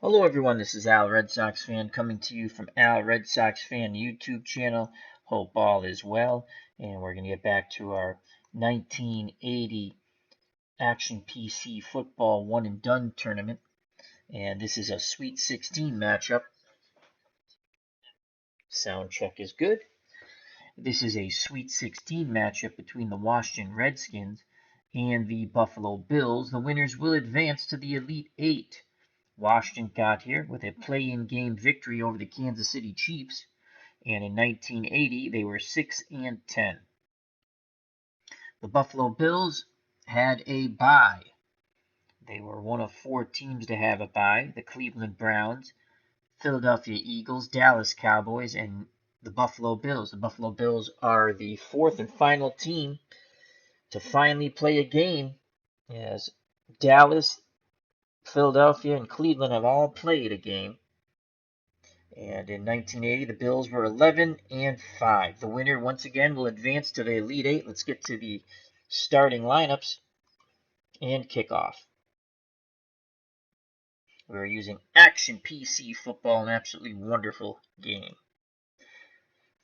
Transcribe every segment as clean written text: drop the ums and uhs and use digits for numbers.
Hello everyone, this is Al Red Sox Fan coming to you from Al Red Sox Fan YouTube channel. Hope all is well, and we're going to get back to our 1980 Action PC Football One and Done tournament, and this is a Sweet 16 matchup. Sound check is good. This is a Sweet 16 matchup between the Washington Redskins and the Buffalo Bills. The winners will advance to the Elite Eight. Washington got here with a play-in game victory over the Kansas City Chiefs, and in 1980 they were 6-10. The Buffalo Bills had a bye. They were one of four teams to have a bye: the Cleveland Browns, Philadelphia Eagles, Dallas Cowboys, and the Buffalo Bills. The Buffalo Bills are the fourth and final team to finally play a game, as Dallas, Philadelphia, and Cleveland have all played a game. And in 1980, the Bills were 11-5. The winner once again will advance to the Elite Eight. Let's get to the starting lineups and kickoff. We're using Action PC Football, an absolutely wonderful game.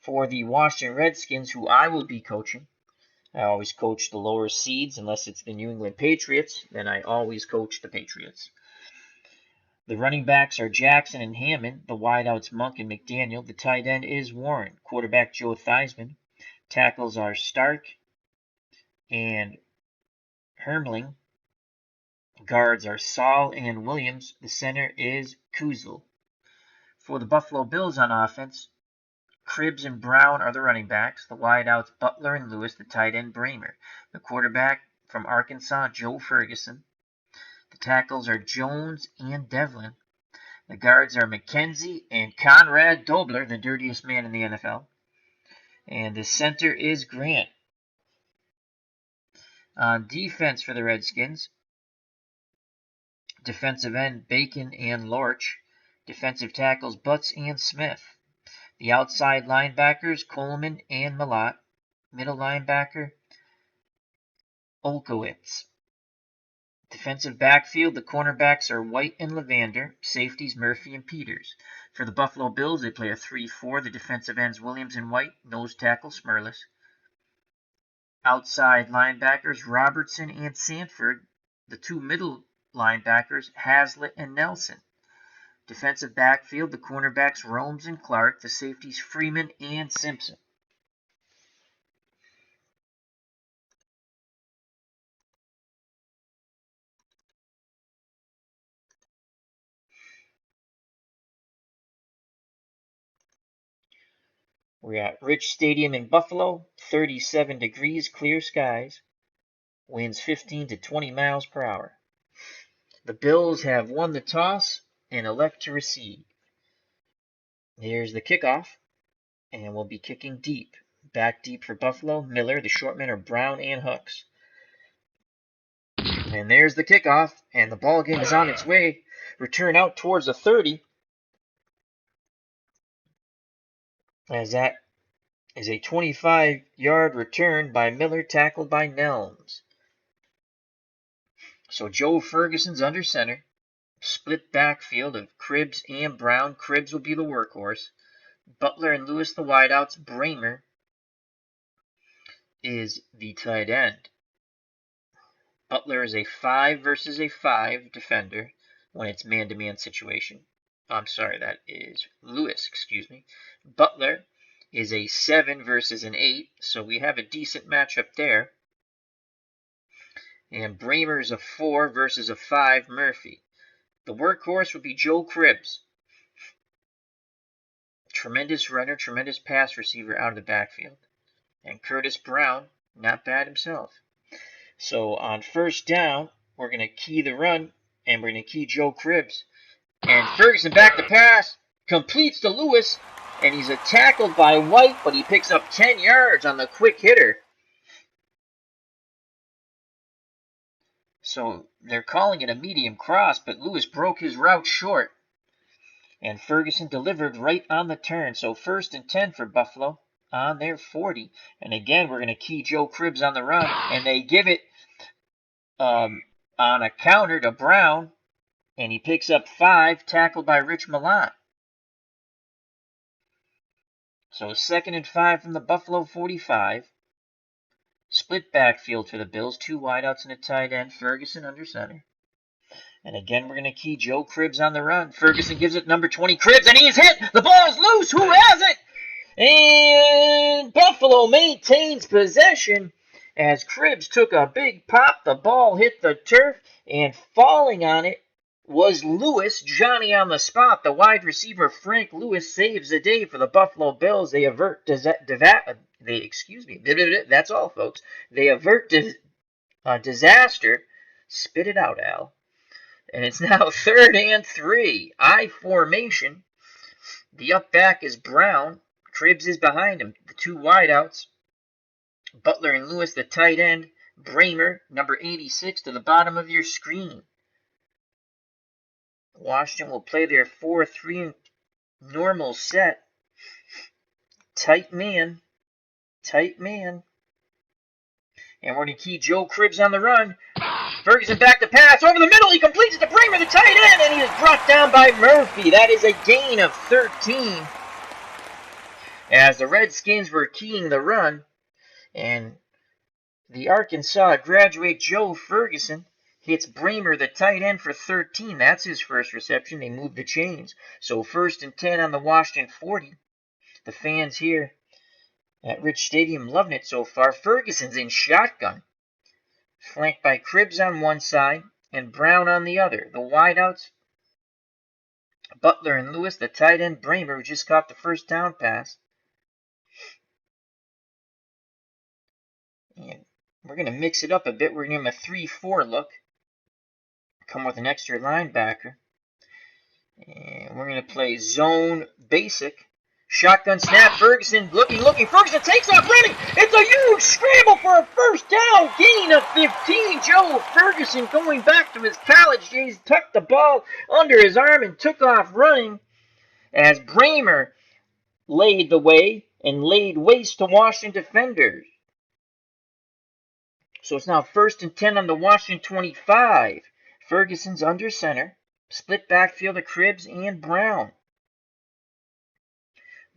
For the Washington Redskins, who I will be coaching, I always coach the lower seeds unless it's the New England Patriots. Then I always coach the Patriots. The running backs are Jackson and Hammond. The wideouts Monk and McDaniel. The tight end is Warren. Quarterback Joe Theismann. Tackles are Stark and Hermling. Guards are Saul and Williams. The center is Kuzel. For the Buffalo Bills on offense, Cribbs and Brown are the running backs. The wideouts Butler and Lewis. The tight end Bramer. The quarterback from Arkansas, Joe Ferguson. The tackles are Jones and Devlin. The guards are McKenzie and Conrad Dobler, the dirtiest man in the NFL. And the center is Grant. On defense for the Redskins, defensive end Bacon and Lorch. Defensive tackles Butts and Smith. The outside linebackers Coleman and Malott. Middle linebacker Olkowitz. Defensive backfield, the cornerbacks are White and Levander. Safeties Murphy and Peters. For the Buffalo Bills, they play a 3-4. The defensive ends Williams and White. Nose tackle Smerlis. Outside linebackers Robertson and Sanford. The two middle linebackers Haslett and Nelson. Defensive backfield, the cornerbacks Romes and Clark. The safeties Freeman and Simpson. We're at Rich Stadium in Buffalo. 37 degrees, clear skies. Winds 15 to 20 miles per hour. The Bills have won the toss and elect to receive. Here's the kickoff, and we'll be kicking deep. Back deep for Buffalo. Miller. The short men are Brown and Hooks. And there's the kickoff, and the ball game is on its way. Return out towards the 30. As that is a 25-yard return by Miller, tackled by Nelms. So Joe Ferguson's under center. Split backfield of Cribbs and Brown. Cribbs will be the workhorse. Butler and Lewis the wideouts. Bramer is the tight end. Butler is a 5 versus a 5 defender when it's man-to-man situation. I'm sorry, that is Lewis, excuse me. Butler is a 7 versus an 8, so we have a decent matchup there. And Bramer is a 4 versus a 5 Murphy. The workhorse would be Joe Cribbs. Tremendous runner, tremendous pass receiver out of the backfield. And Curtis Brown, not bad himself. So on first down, we're going to key the run, and we're going to key Joe Cribbs. And Ferguson back to pass, completes to Lewis, and he's tackled by White, but he picks up 10 yards on the quick hitter. So they're calling it a medium cross, but Lewis broke his route short. And Ferguson delivered right on the turn. So 1st and 10 for Buffalo on their 40. And again, we're going to key Joe Cribbs on the run. And they give it on a counter to Brown. And he picks up 5, tackled by Rich Malott. So 2nd and 5 from the Buffalo 45. Split backfield for the Bills. 2 wideouts and a tight end. Ferguson under center. And again, we're going to key Joe Cribbs on the run. Ferguson gives it number 20, Cribbs, and he is hit. The ball is loose. Who has it? And Buffalo maintains possession as Cribbs took a big pop. The ball hit the turf, and falling on it was Lewis. Johnny on the spot. The wide receiver Frank Lewis saves the day for the Buffalo Bills. They avert that's all, folks. They avert disaster. Spit it out, Al. And it's now 3rd and 3. I formation. The up back is Brown. Cribbs is behind him. The 2 wideouts. Butler and Lewis, the tight end. Bramer, number 86, to the bottom of your screen. Washington will play their 4-3 normal set. Tight man. Tight man. And we're going to key Joe Cribbs on the run. Ferguson back to pass. Over the middle. He completes it to Bramer, the tight end. And he is brought down by Murphy. That is a gain of 13. As the Redskins were keying the run. And the Arkansas graduate Joe Ferguson hits Bramer, the tight end, for 13. That's his first reception. They moved the chains. So 1st and 10 on the Washington 40. The fans here at Rich Stadium loving it so far. Ferguson's in shotgun. Flanked by Cribbs on one side and Brown on the other. The wideouts, Butler and Lewis, the tight end Bramer, who just caught the first down pass. And we're going to mix it up a bit. We're going to give him a 3-4 look. Come with an extra linebacker. And we're going to play zone basic. Shotgun snap. Ferguson looking. Ferguson takes off running. It's a huge scramble for a first down. Gain of 15. Joe Ferguson going back to his college days. Tucked the ball under his arm and took off running as Bramer laid the way and laid waste to Washington defenders. So it's now 1st and 10 on the Washington 25. Ferguson's under center. Split backfield of Cribbs and Brown.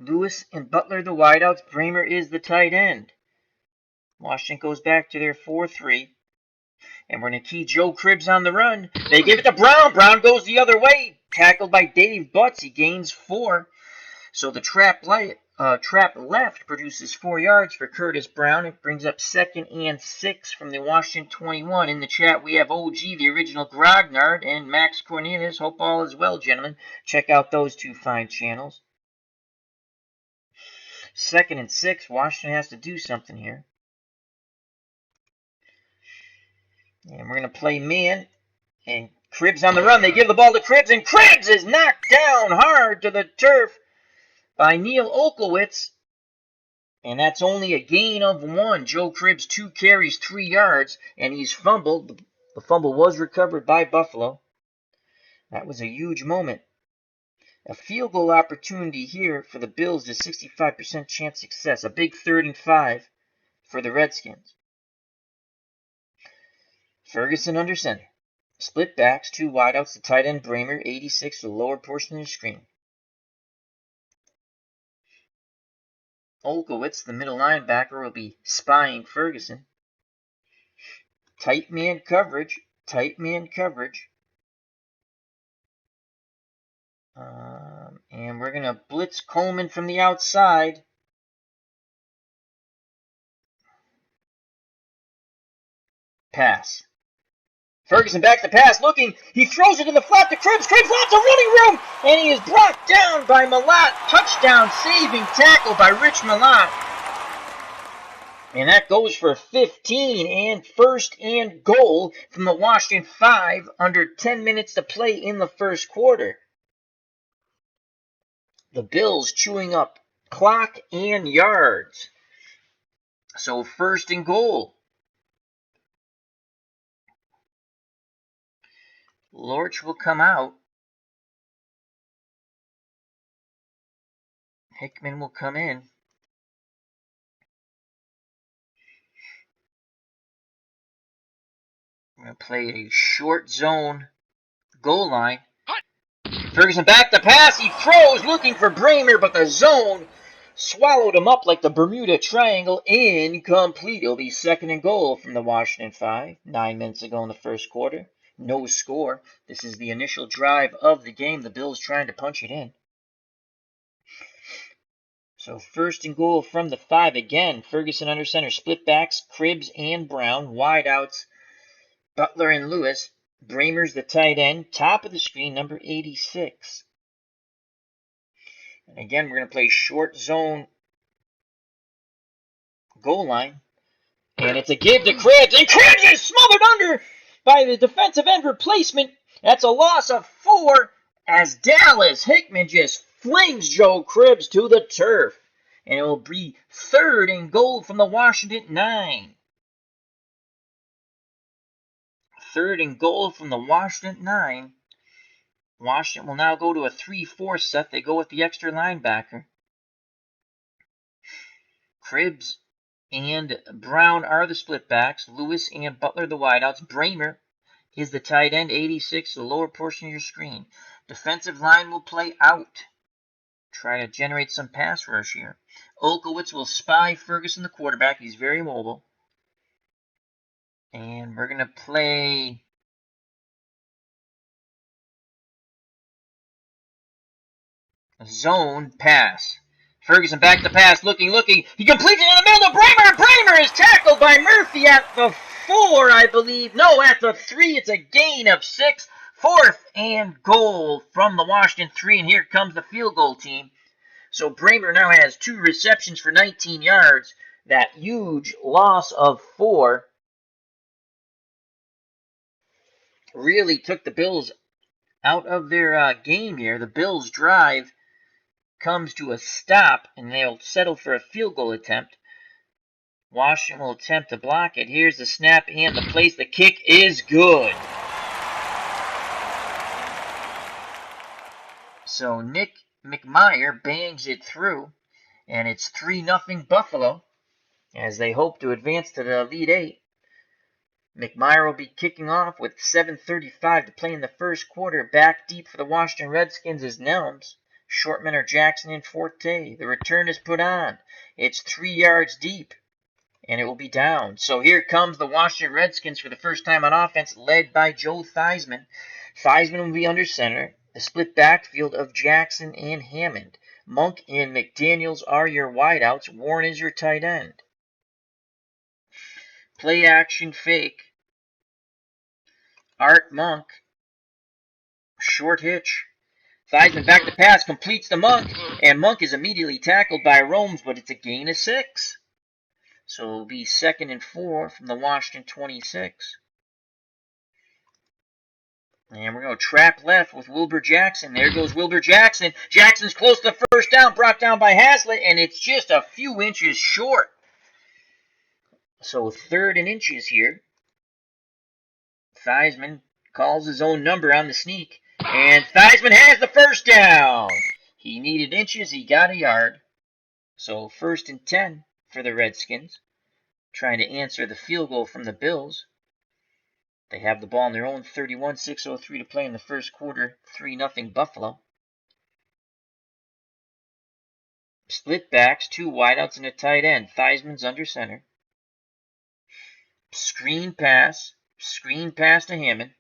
Lewis and Butler the wideouts. Bramer is the tight end. Washington goes back to their 4-3. And we're going to key Joe Cribbs on the run. They give it to Brown. Brown goes the other way. Tackled by Dave Butts. He gains 4. So the trap left produces 4 yards for Curtis Brown. It brings up 2nd and 6 from the Washington 21. In the chat, we have OG, the original Grognard, and Max Cornelius. Hope all is well, gentlemen. Check out those 2 fine channels. 2nd and 6. Washington has to do something here. And we're going to play man. And Cribbs on the run. They give the ball to Cribbs, and Cribbs is knocked down hard to the turf by Neil Olkowitz. And that's only a gain of 1. Joe Cribbs, 2 carries, 3 yards, and he's fumbled. The fumble was recovered by Buffalo. That was a huge moment. A field goal opportunity here for the Bills is 65% chance success. A big 3rd and 5 for the Redskins. Ferguson under center. Split backs, 2 wideouts, the tight end Bramer, 86 to the lower portion of the screen. Olkowitz, the middle linebacker, will be spying Ferguson. Tight man coverage. And we're going to blitz Coleman from the outside. Pass. Ferguson back to pass, looking. He throws it in the flat to Cribbs. Cribbs lots of running room, and he is brought down by Malott. Touchdown saving tackle by Rich Malott. And that goes for 15 and 1st and goal from the Washington 5 under 10 minutes to play in the first quarter. The Bills chewing up clock and yards. So 1st and goal. Lorch will come out. Hickman will come in. We're going to play a short zone goal line. Ferguson back to pass. He throws looking for Bramer, but the zone swallowed him up like the Bermuda Triangle. Incomplete. It'll be 2nd and goal from the Washington 5. 9 minutes ago in the first quarter. No score. This is the initial drive of the game. The Bills trying to punch it in. So 1st and goal from the 5 again. Ferguson under center. Split backs, Cribbs and Brown. Wideouts, Butler and Lewis. Bramer's the tight end. Top of the screen, number 86. And again, we're going to play short zone goal line. And it's a give to Cribbs. And Cribbs is smothered under by the defensive end replacement. That's a loss of 4 as Dallas Hickman just flings Joe Cribbs to the turf. And it will be 3rd and goal from the Washington 9. 3rd and goal from the Washington 9. Washington will now go to a 3-4 set. They go with the extra linebacker. Cribbs and Brown are the split backs. Lewis and Butler the wideouts. Bramer is the tight end, 86, the lower portion of your screen. Defensive line will play out. Try to generate some pass rush here. Olkowitz will spy Ferguson, the quarterback. He's very mobile. And we're going to play zone pass. Ferguson back to pass, looking. He completes it in the middle of Bramer. Bramer is tackled by Murphy at the 4, I believe. No, at the 3. It's a gain of 6. 4th and goal from the Washington 3, and here comes the field goal team. So Bramer now has 2 receptions for 19 yards. That huge loss of 4 really took the Bills out of their game here. The Bills' drive comes to a stop, and they'll settle for a field goal attempt. Washington will attempt to block it. Here's the snap and the place. The kick is good. So Nick McMeyer bangs it through, and it's 3-0 Buffalo as they hope to advance to the Elite 8. McMeyer will be kicking off with 7:35 to play in the first quarter. Back deep for the Washington Redskins is Nelms. Shortman are Jackson and Forte. The return is put on. It's 3 yards deep, and it will be down. So here comes the Washington Redskins for the first time on offense, led by Joe Theismann. Theismann will be under center. The split backfield of Jackson and Hammond. Monk and McDaniels are your wideouts. Warren is your tight end. Play action fake. Art Monk. Short hitch. Theismann back to pass, completes to Monk, and Monk is immediately tackled by Romes, but it's a gain of 6. So it'll be 2nd and 4 from the Washington 26. And we're going to trap left with Wilbur Jackson. There goes Wilbur Jackson. Jackson's close to the first down, brought down by Haslett, and it's just a few inches short. So 3rd and inches here. Theismann calls his own number on the sneak. And Theismann has the first down. He needed inches. He got a yard. So 1st and 10 for the Redskins. Trying to answer the field goal from the Bills. They have the ball on their own 31, 6:03 to play in the first quarter. 3-0 Buffalo. Split backs, 2 wideouts and a tight end. Theismann's under center. Screen pass to Hammond.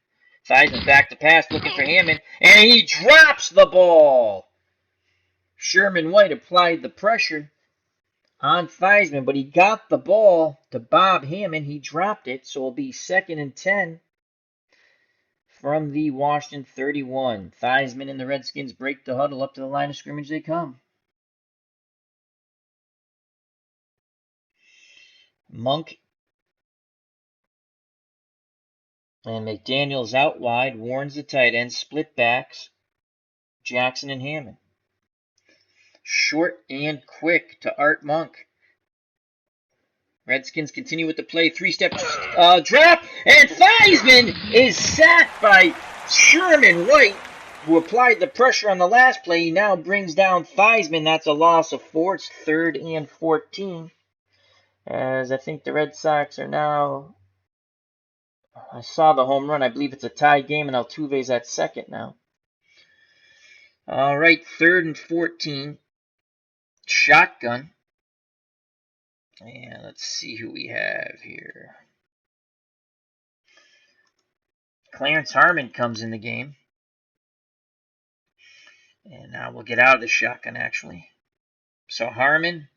Theismann back to pass, looking for Hammond, and he drops the ball. Sherman White applied the pressure on Theismann, but he got the ball to Bob Hammond. He dropped it, so it'll be 2nd and 10 from the Washington 31. Theismann and the Redskins break the huddle. Up to the line of scrimmage they come. Monk and McDaniels out wide. Warren's the tight end. Split backs. Jackson and Hammond. Short and quick to Art Monk. Redskins continue with the play. 3-step drop. And Theismann is sacked by Sherman White, who applied the pressure on the last play. He now brings down Theismann. That's a loss of 4. It's 3rd and 14. As I think the Red Sox are now I saw the home run. I believe it's a tie game, and Altuve's at second now. All right, 3rd and 14. Shotgun. And let's see who we have here. Clarence Harmon comes in the game. And now we'll get out of the shotgun, actually. So Harmon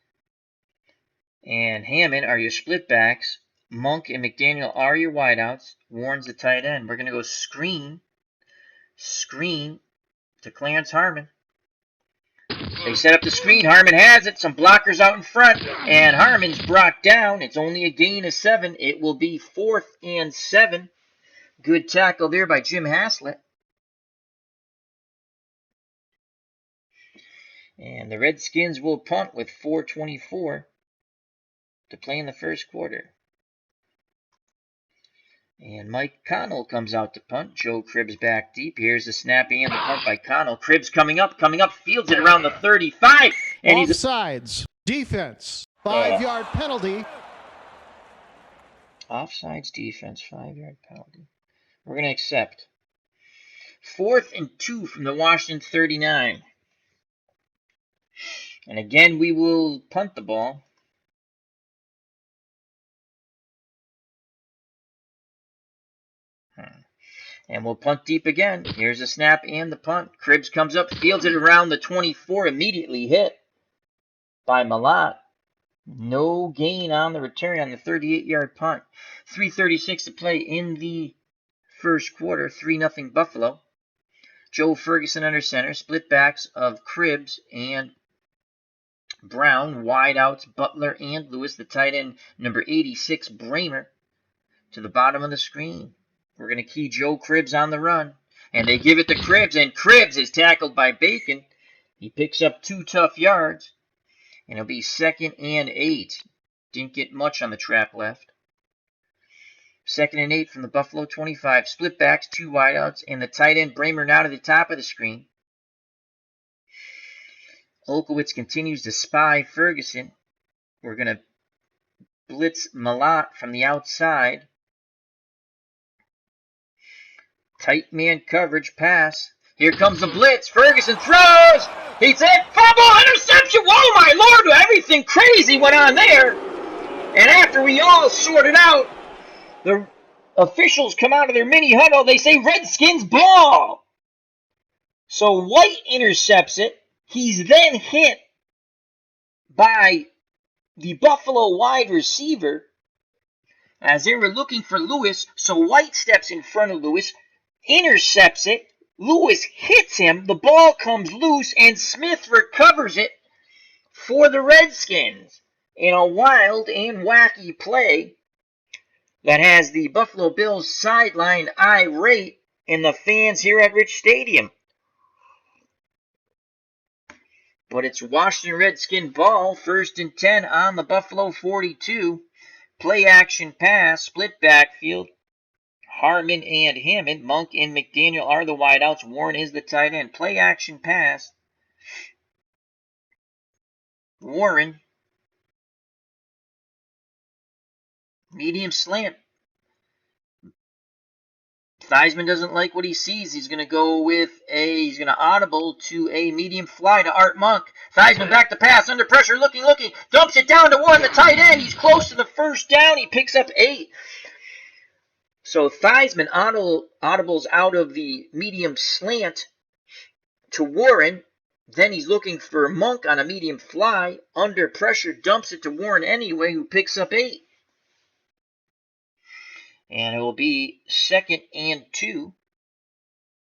and Hammond are your split backs. Monk and McDaniel are your wideouts. Warren's the tight end. We're going to go screen to Clarence Harmon. They set up the screen. Harmon has it. Some blockers out in front. And Harmon's brought down. It's only a gain of 7. It will be 4th and 7. Good tackle there by Jim Haslett. And the Redskins will punt with 4:24 to play in the first quarter. And Mike Connell comes out to punt. Joe Cribbs back deep. Here's the snap and the punt by Connell. Cribbs coming up, fields it around the 35. And offsides. Defense. 5-yard penalty. Offsides defense, 5-yard penalty. We're going to accept. 4th and 2 from the Washington 39. And again, we will punt the ball. And we'll punt deep again. Here's the snap and the punt. Cribbs comes up, fields it around the 24, immediately hit by Malat. No gain on the return on the 38-yard punt. 3:36 to play in the first quarter. 3-0 Buffalo. Joe Ferguson under center. Split backs of Cribbs and Brown. Wideouts Butler and Lewis. The tight end, number 86, Bramer, to the bottom of the screen. We're going to key Joe Cribbs on the run. And they give it to Cribbs, and Cribbs is tackled by Bacon. He picks up 2 tough yards. And it'll be 2nd and 8. Didn't get much on the trap left. 2nd and 8 from the Buffalo 25. Split backs, 2 wideouts, and the tight end Bramer now to the top of the screen. Olkowitz continues to spy Ferguson. We're going to blitz Malat from the outside. Tight man coverage pass. Here comes the blitz. Ferguson throws. He's in. Fumble. Interception. Whoa, my Lord. Everything crazy went on there. And after we all sorted out, the officials come out of their mini huddle. They say Redskins ball. So White intercepts it. He's then hit by the Buffalo wide receiver as they were looking for Lewis. So White steps in front of Lewis, intercepts it. Lewis hits him. The ball comes loose, and Smith recovers it for the Redskins in a wild and wacky play that has the Buffalo Bills sideline irate and the fans here at Rich Stadium. But it's Washington Redskin ball, 1st and 10 on the Buffalo 42. Play action pass, split backfield. Harmon and Hammond, Monk and McDaniel are the wideouts. Warren is the tight end. Play action pass. Warren. Medium slant. Theismann doesn't like what he sees. He's going to go with he's going to audible to a medium fly to Art Monk. Theismann back to pass, under pressure, looking, dumps it down to Warren, the tight end. He's close to the first down. He picks up 8. So Theismann audibles out of the medium slant to Warren. Then he's looking for Monk on a medium fly. Under pressure, dumps it to Warren anyway, who picks up 8. And it will be 2nd and 2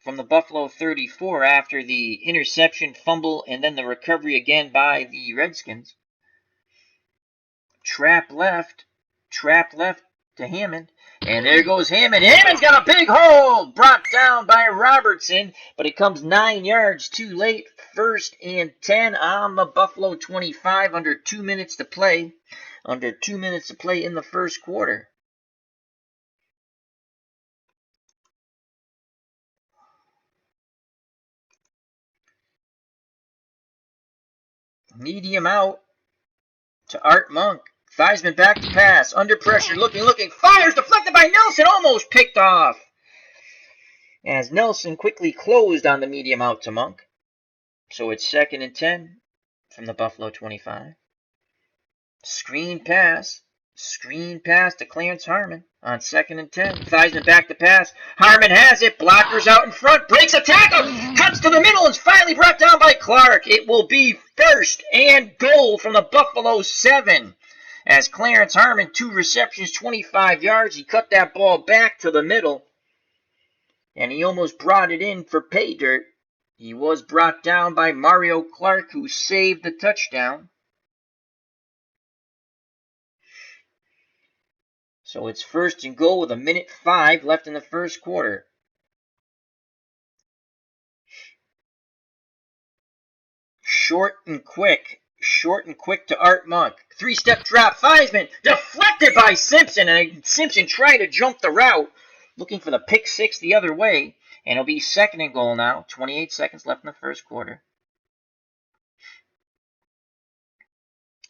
from the Buffalo 34 after the interception, fumble, and then the recovery again by the Redskins. Trap left to Hammond. And there goes Hammond. Hammond's got a big hole. Brought down by Robertson, but it comes 9 yards too late. 1st and 10 on the Buffalo 25. Under 2 minutes to play. Under 2 minutes to play in the first quarter. Medium out to Art Monk. Theismann back to pass. Under pressure. Looking. Fires. Deflected by Nelson. Almost picked off. As Nelson quickly closed on the medium out to Monk. So it's 2nd and 10 from the Buffalo 25. Screen pass to Clarence Harmon on 2nd and 10. Theismann back to pass. Harmon has it. Blockers out in front. Breaks a tackle. Cuts to the middle and is finally brought down by Clark. It will be 1st and goal from the Buffalo 7. As Clarence Harmon, 2 receptions, 25 yards. He cut that ball back to the middle. And he almost brought it in for pay dirt. He was brought down by Mario Clark, who saved the touchdown. So it's 1st and goal with 1:05 left in the first quarter. Short and quick to Art Monk. 3-step drop. Theismann deflected by Simpson, and Simpson tried to jump the route, looking for the pick 6 the other way. And it'll be 2nd and goal now. 28 seconds left in the first quarter.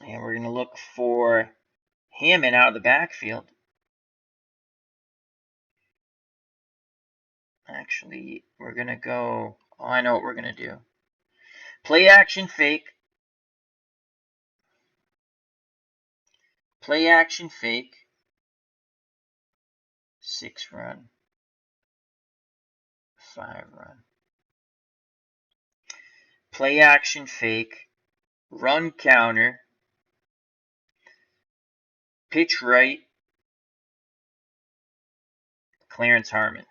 And we're going to look for Hammond out of the backfield. Actually, we're going to go... Oh, I know what we're going to do. Play action fake. 6 run. 5 run. Play action fake. Run counter. Pitch right. Clarence Harmon.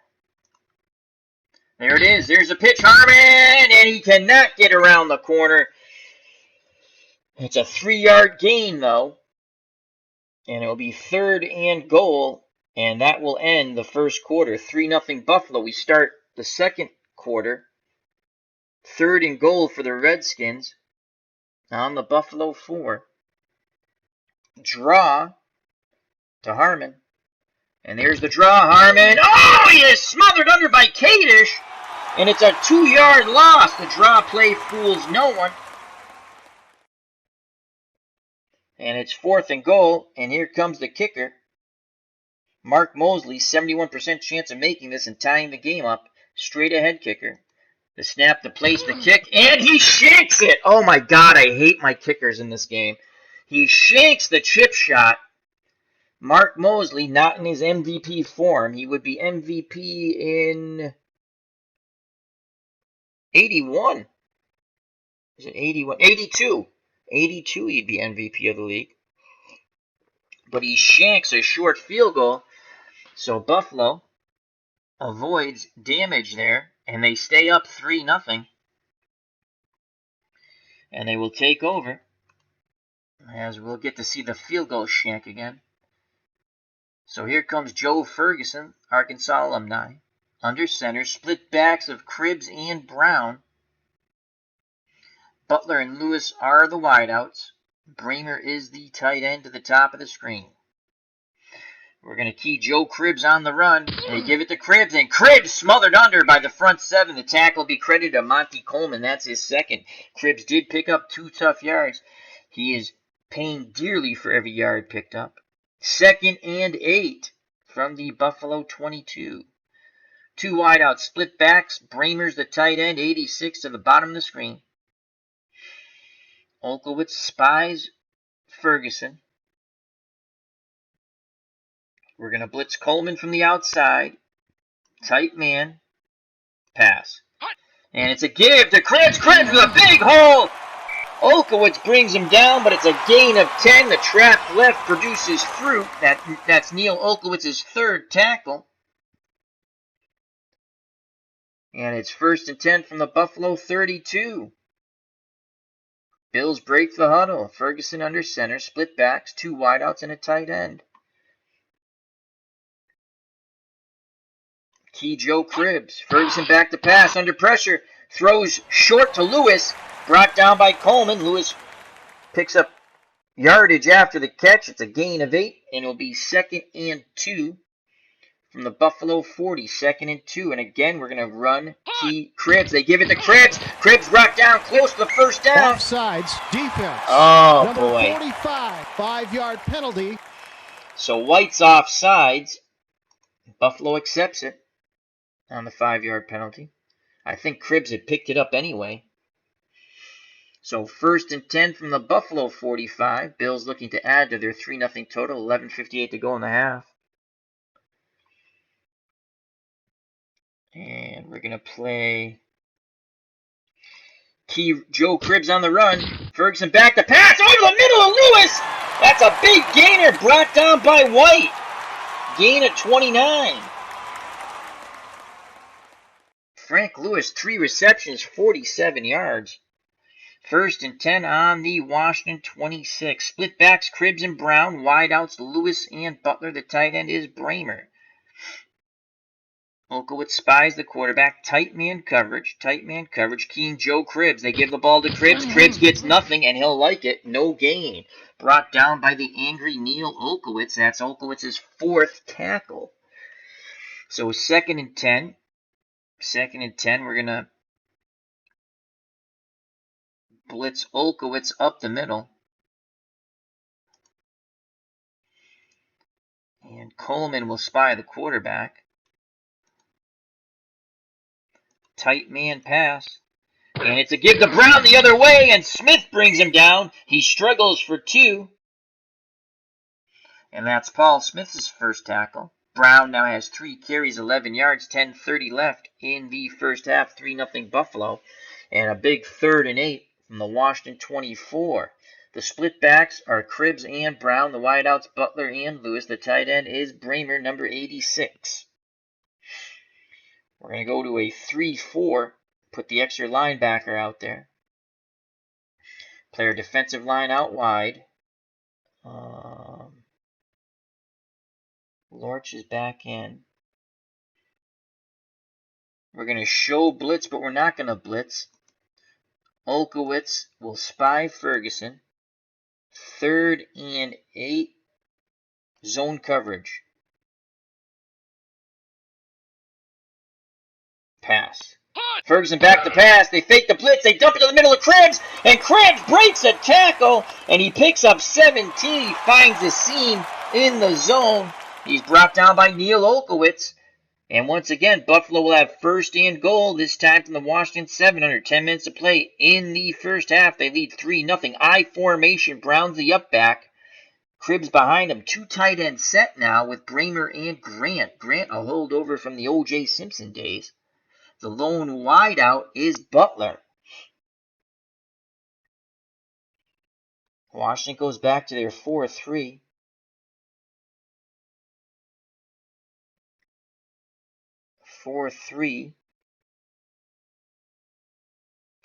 There it is. There's a pitch. Harmon! And he cannot get around the corner. It's a 3-yard gain, though. And it will be 3rd and goal. And that will end the first quarter. 3-0 Buffalo. We start the second quarter. 3rd and goal for the Redskins. On the Buffalo 4. Draw to Harmon. And there's the draw, Harmon. Oh, he is smothered under by Kadish. And it's a 2-yard loss. The draw play fools no one. And it's 4th and goal. And here comes the kicker. Mark Mosley, 71% chance of making this and tying the game up. Straight ahead kicker. The snap, the place, the kick. And he shanks it. Oh my God, I hate my kickers in this game. He shanks the chip shot. Mark Mosley, not in his MVP form. He would be MVP in 81. Is it 81? 82. 82 he'd be MVP of the league. But he shanks a short field goal. So Buffalo avoids damage there. And they stay up 3-0. And they will take over. As we'll get to see the field goal shank again. So here comes Joe Ferguson, Arkansas alumni. Under center, split backs of Cribbs and Brown. Butler and Lewis are the wideouts. Bramer is the tight end to the top of the screen. We're going to key Joe Cribbs on the run. They give it to Cribbs, and Cribbs smothered under by the front 7. The tackle will be credited to Monty Coleman. That's his 2nd. Cribbs did pick up 2 tough yards. He is paying dearly for every yard picked up. 2nd and 8 from the Buffalo 22. 2 wideouts, split backs. Bramer's the tight end, 86 to the bottom of the screen. Olkowitz spies Ferguson. We're going to blitz Coleman from the outside. Tight man. Pass. And it's a give to Cribbs. Cribbs with a big hole. Olkowitz brings him down, but it's a gain of 10. The trap left produces fruit. That's Neil Olkowitz's 3rd tackle. And it's 1st and 10 from the Buffalo 32. Bills break the huddle. Ferguson under center. Split backs. 2 wideouts and a tight end. Key Joe Cribbs. Ferguson back to pass. Under pressure. Throws short to Lewis. Brought down by Coleman. Lewis picks up yardage after the catch. It's a gain of 8. And it'll be 2nd and 2 from the Buffalo 40. 2nd and 2. And again, we're going to run key Cribbs. They give it to Cribbs. Cribbs brought down close to the first down. Offsides. Defense. Oh, Number boy. 45. 5-yard penalty. So White's offsides. Buffalo accepts it on the 5-yard penalty. I think Cribbs had picked it up anyway. So 1st and 10 from the Buffalo 45. Bills looking to add to their 3-0 total. 11:58 to go in the half. And we're going to play Joe Cribbs on the run. Ferguson back to pass over the middle of Lewis. That's a big gainer brought down by White. Gain of 29. Frank Lewis, 3 receptions, 47 yards. 1st and 10 on the Washington 26. Split backs, Cribbs and Brown. Wideouts, Lewis and Butler. The tight end is Bramer. Olkowitz spies the quarterback. Tight man coverage. Keying Joe Cribbs. They give the ball to Cribbs. Cribbs gets nothing, and he'll like it. No gain. Brought down by the angry Neil Olkowitz. That's Olkowitz's 4th tackle. So 2nd and 10. 2nd and 10. We're going to blitz Olkowitz up the middle. And Coleman will spy the quarterback. Tight man pass. And it's a give to Brown the other way, and Smith brings him down. He struggles for 2. And that's Paul Smith's 1st tackle. Brown now has 3 carries, 11 yards, 10:30 left in the first half. 3-0 Buffalo. And a big 3rd and 8 from the Washington 24. The split backs are Cribbs and Brown. The wideouts, Butler and Lewis. The tight end is Bramer, number 86. We're going to go to a 3-4. Put the extra linebacker out there. Play our defensive line out wide. Lorch is back in. We're going to show blitz, but we're not going to blitz. Olkowitz will spy Ferguson. 3rd and 8. Zone coverage. Pass. Ferguson back to pass. They fake the blitz. They dump it to the middle of Cribbs. And Cribbs breaks a tackle. And he picks up 17. He finds a seam in the zone. He's brought down by Neil Olkowitz. And once again, Buffalo will have 1st and goal. This time from the Washington 7 under 10 minutes to play in the first half. They lead 3-0. I formation. Brown's the up back. Cribbs behind him. 2 tight end set now with Bramer and Grant. Grant a holdover from the O.J. Simpson days. The lone wideout is Butler. Washington goes back to their 4-3.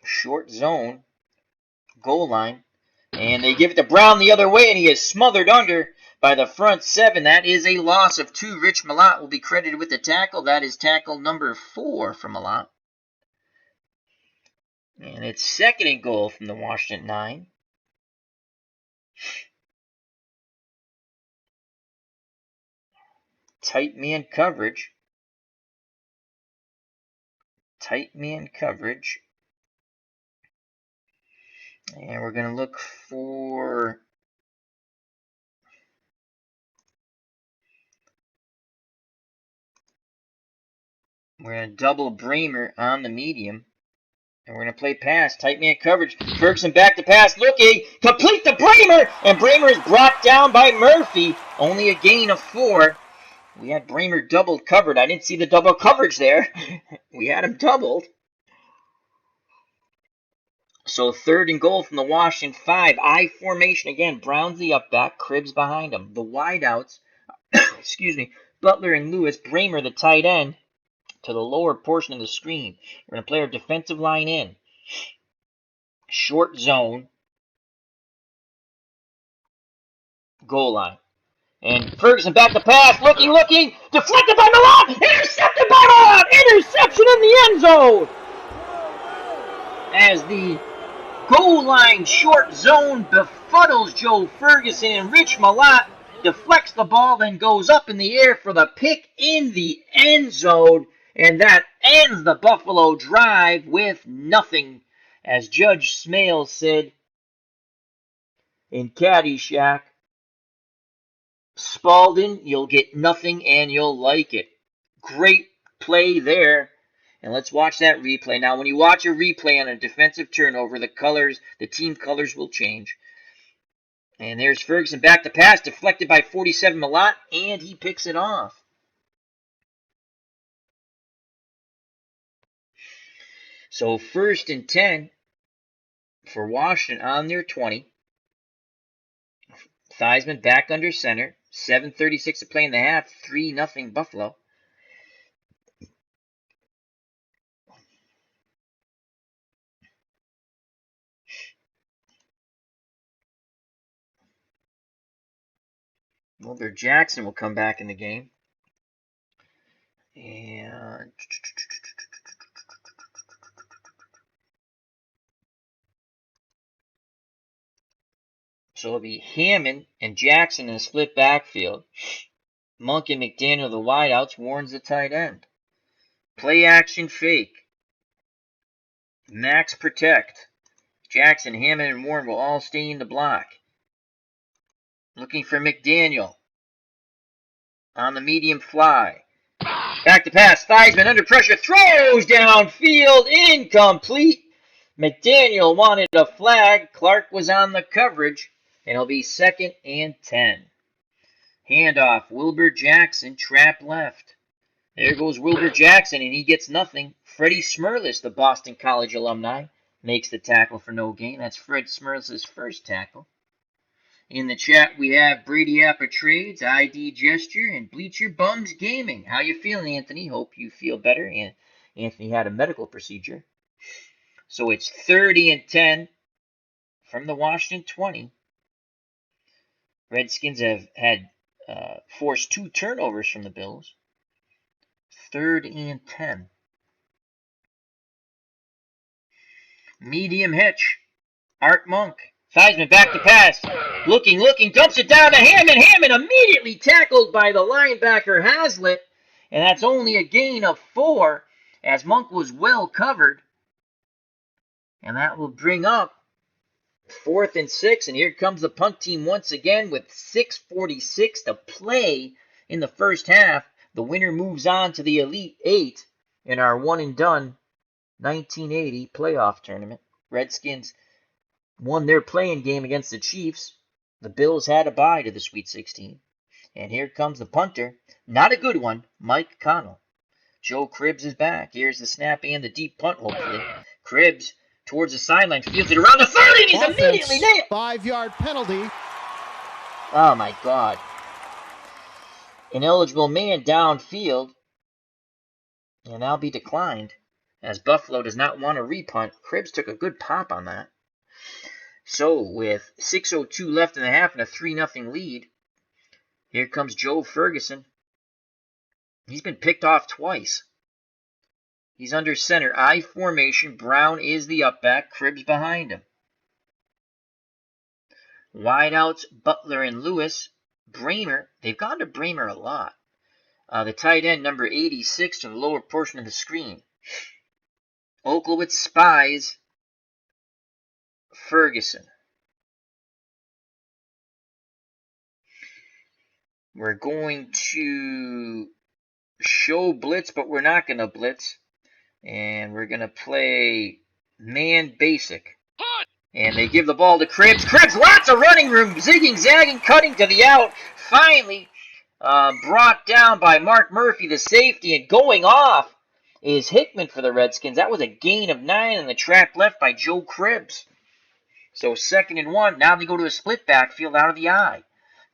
Short zone. Goal line. And they give it to Brown the other way, and he is smothered under by the front 7. That is a loss of 2. Rich Malott will be credited with the tackle. That is tackle number 4 from Malott. And it's 2nd and goal from the Washington 9. Tight man coverage. And we're going to look for we're going to double Bramer on the medium. And we're going to play pass. Tight man coverage. Ferguson back to pass. Looking. Complete to Bramer. And Bramer is brought down by Murphy. Only a gain of 4. We had Bramer doubled covered. I didn't see the double coverage there. We had him doubled. So 3rd and goal from the Washington 5. I formation again. Brown's the up back. Cribbs behind him. The wideouts. Butler and Lewis. Bramer the tight end to the lower portion of the screen. We're going to play our defensive line in. Short zone. Goal line. And Ferguson back to pass. Looking. Deflected by Malott. Intercepted by Malott. Interception in the end zone. As the goal line short zone befuddles Joe Ferguson, and Rich Malott deflects the ball, then goes up in the air for the pick in the end zone. And that ends the Buffalo drive with nothing. As Judge Smales said in Caddyshack, Spalding, you'll get nothing and you'll like it. Great play there. And let's watch that replay. Now, when you watch a replay on a defensive turnover, the team colors will change. And there's Ferguson back to pass, deflected by 47 Malott, and he picks it off. So 1st and 10 for Washington on their 20. Theismann back under center. 7:36 to play in the half. 3-0 Buffalo. Wilbur Jackson will come back in the game. And so it'll be Hammond and Jackson in a split backfield. Monk and McDaniel, the wideouts, Warren's the tight end. Play action fake. Max protect. Jackson, Hammond, and Warren will all stay in the block. Looking for McDaniel. On the medium fly. Back to pass. Theismann under pressure. Throws downfield. Incomplete. McDaniel wanted a flag. Clark was on the coverage. And it'll be 2nd and 10. Handoff. Wilbur Jackson. Trap left. There goes Wilbur Jackson, and he gets nothing. Freddie Smerlis, the Boston College alumni, makes the tackle for no gain. That's Fred Smerlis' first tackle. In the chat, we have Brady Appa Trades, ID Gesture, and Bleacher Bums Gaming. How you feeling, Anthony? Hope you feel better. And Anthony had a medical procedure. So it's 30 and 10 from the Washington 20. Redskins have had forced 2 turnovers from the Bills. 3rd and 10. Medium hitch. Art Monk. Theismann back to pass. Looking, dumps it down to Hammond. Hammond immediately tackled by the linebacker Haslett. And that's only a gain of 4 as Monk was well covered. And that will bring up 4th and 6. And here comes the punt team once again with 6:46 to play in the first half. The winner moves on to the Elite 8 in our one-and-done 1980 playoff tournament. Redskins won their playing game against the Chiefs. The Bills had a bye to the Sweet 16. And here comes the punter. Not a good one, Mike Connell. Joe Cribbs is back. Here's the snap and the deep punt, hopefully. Cribbs towards the sideline, fields it around the 30, and he's immediately nailed. 5-yard penalty. Oh, my God. Ineligible man downfield. And that'll be declined, as Buffalo does not want to repunt. Cribbs took a good pop on that. So, with 6:02 left in the half and a 3-0 lead, here comes Joe Ferguson. He's been picked off twice. He's under center. I formation. Brown is the up back. Cribbs behind him. Wideouts, Butler and Lewis. Bramer, they've gone to Bramer a lot. The tight end, number 86, to the lower portion of the screen. Oklowitz spies Ferguson. We're going to show blitz, but we're not going to blitz. And we're going to play man basic. And they give the ball to Cribbs. Cribbs, lots of running room, zigging, zagging, cutting to the out. Finally brought down by Mark Murphy, the safety, and going off is Hickman for the Redskins. That was a gain of 9 and the trap left by Joe Cribbs. So 2nd and 1. Now they go to a split backfield out of the eye.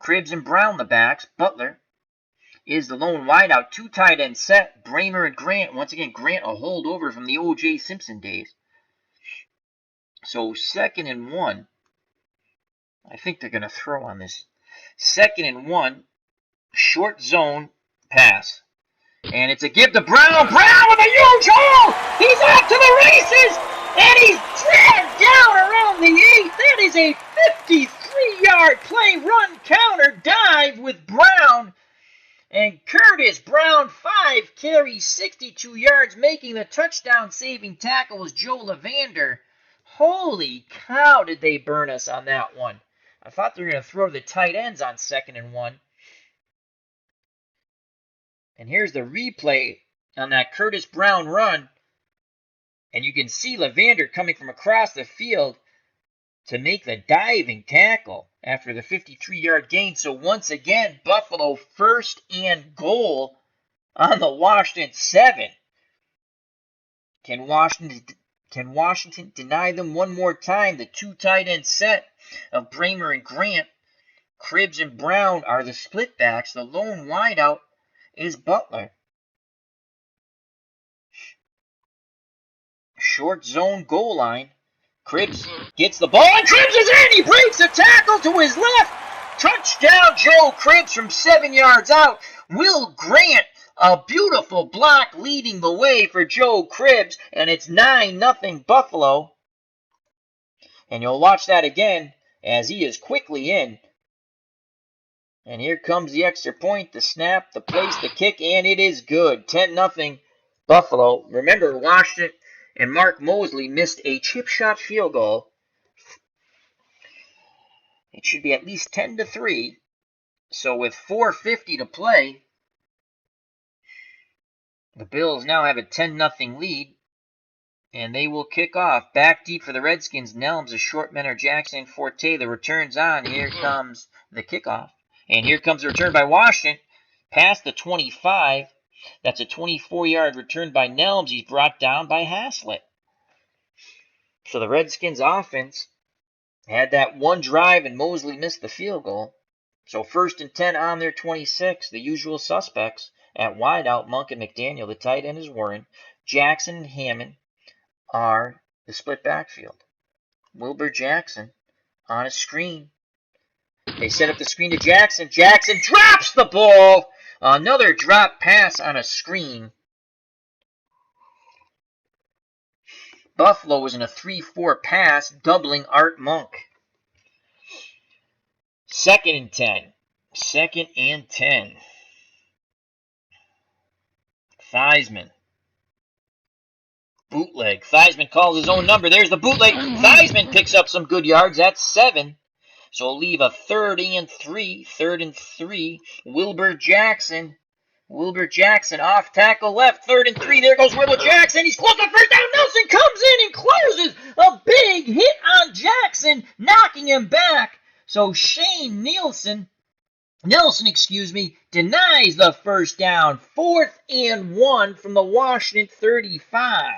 Cribbs and Brown the backs. Butler is the lone wideout. 2 tight ends set. Bramer and Grant. Once again, Grant a holdover from the O.J. Simpson days. So 2nd and 1. I think they're going to throw on this. 2nd and 1. Short zone pass. And it's a give to Brown. Brown with a huge hole. He's off to the races. And he's dragged down around the 8. That is a 53-yard play run counter dive with Brown. And Curtis Brown, 5 carries, 62 yards, making the touchdown-saving tackle was Joe Levander. Holy cow, did they burn us on that one. I thought they were going to throw the tight ends on 2nd and 1. And here's the replay on that Curtis Brown run. And you can see Levander coming from across the field to make the diving tackle after the 53-yard gain. So once again, Buffalo first and goal on the Washington 7. Can Washington deny them one more time? The two tight end set of Bramer and Grant, Cribbs and Brown are the split backs. The lone wideout is Butler. Short zone goal line. Cribbs gets the ball, and Cribbs is in! He breaks a tackle to his left! Touchdown, Joe Cribbs from 7 yards out. Will Grant, a beautiful block leading the way for Joe Cribbs, and it's 9-0 Buffalo. And you'll watch that again as he is quickly in. And here comes the extra point, the snap, the place, the kick, and it is good. 10-0 Buffalo. Remember, Washington and Mark Mosley missed a chip shot field goal. It should be at least 10-3. So with 4:50 to play, the Bills now have a 10-0 lead. And they will kick off. Back deep for the Redskins. Nelms, a short men are Jackson, Forte. The return's on. Here comes the kickoff. And here comes the return by Washington. Past the 25. That's a 24-yard return by Nelms. He's brought down by Haslett. So the Redskins offense had that one drive and Mosley missed the field goal. So 1st and 10 on their 26. The usual suspects at wideout, Monk and McDaniel. The tight end is Warren. Jackson and Hammond are the split backfield. Wilbur Jackson on a screen. They set up the screen to Jackson. Jackson drops the ball. Another drop pass on a screen. Buffalo was in a 3-4 pass, doubling Art Monk. 2nd and 10. 2nd and 10. Theismann. Bootleg. Theismann calls his own number. There's the bootleg. Theismann picks up some good yards. That's 7. So we'll leave a 3rd and 3. 3rd and 3. Wilbur Jackson. Wilbur Jackson off tackle left. 3rd and 3. There goes Wilbur Jackson. He's close to first down. Nelson comes in and closes. A big hit on Jackson, knocking him back. So Shane Nelson, denies the first down. 4th and 1 from the Washington 35.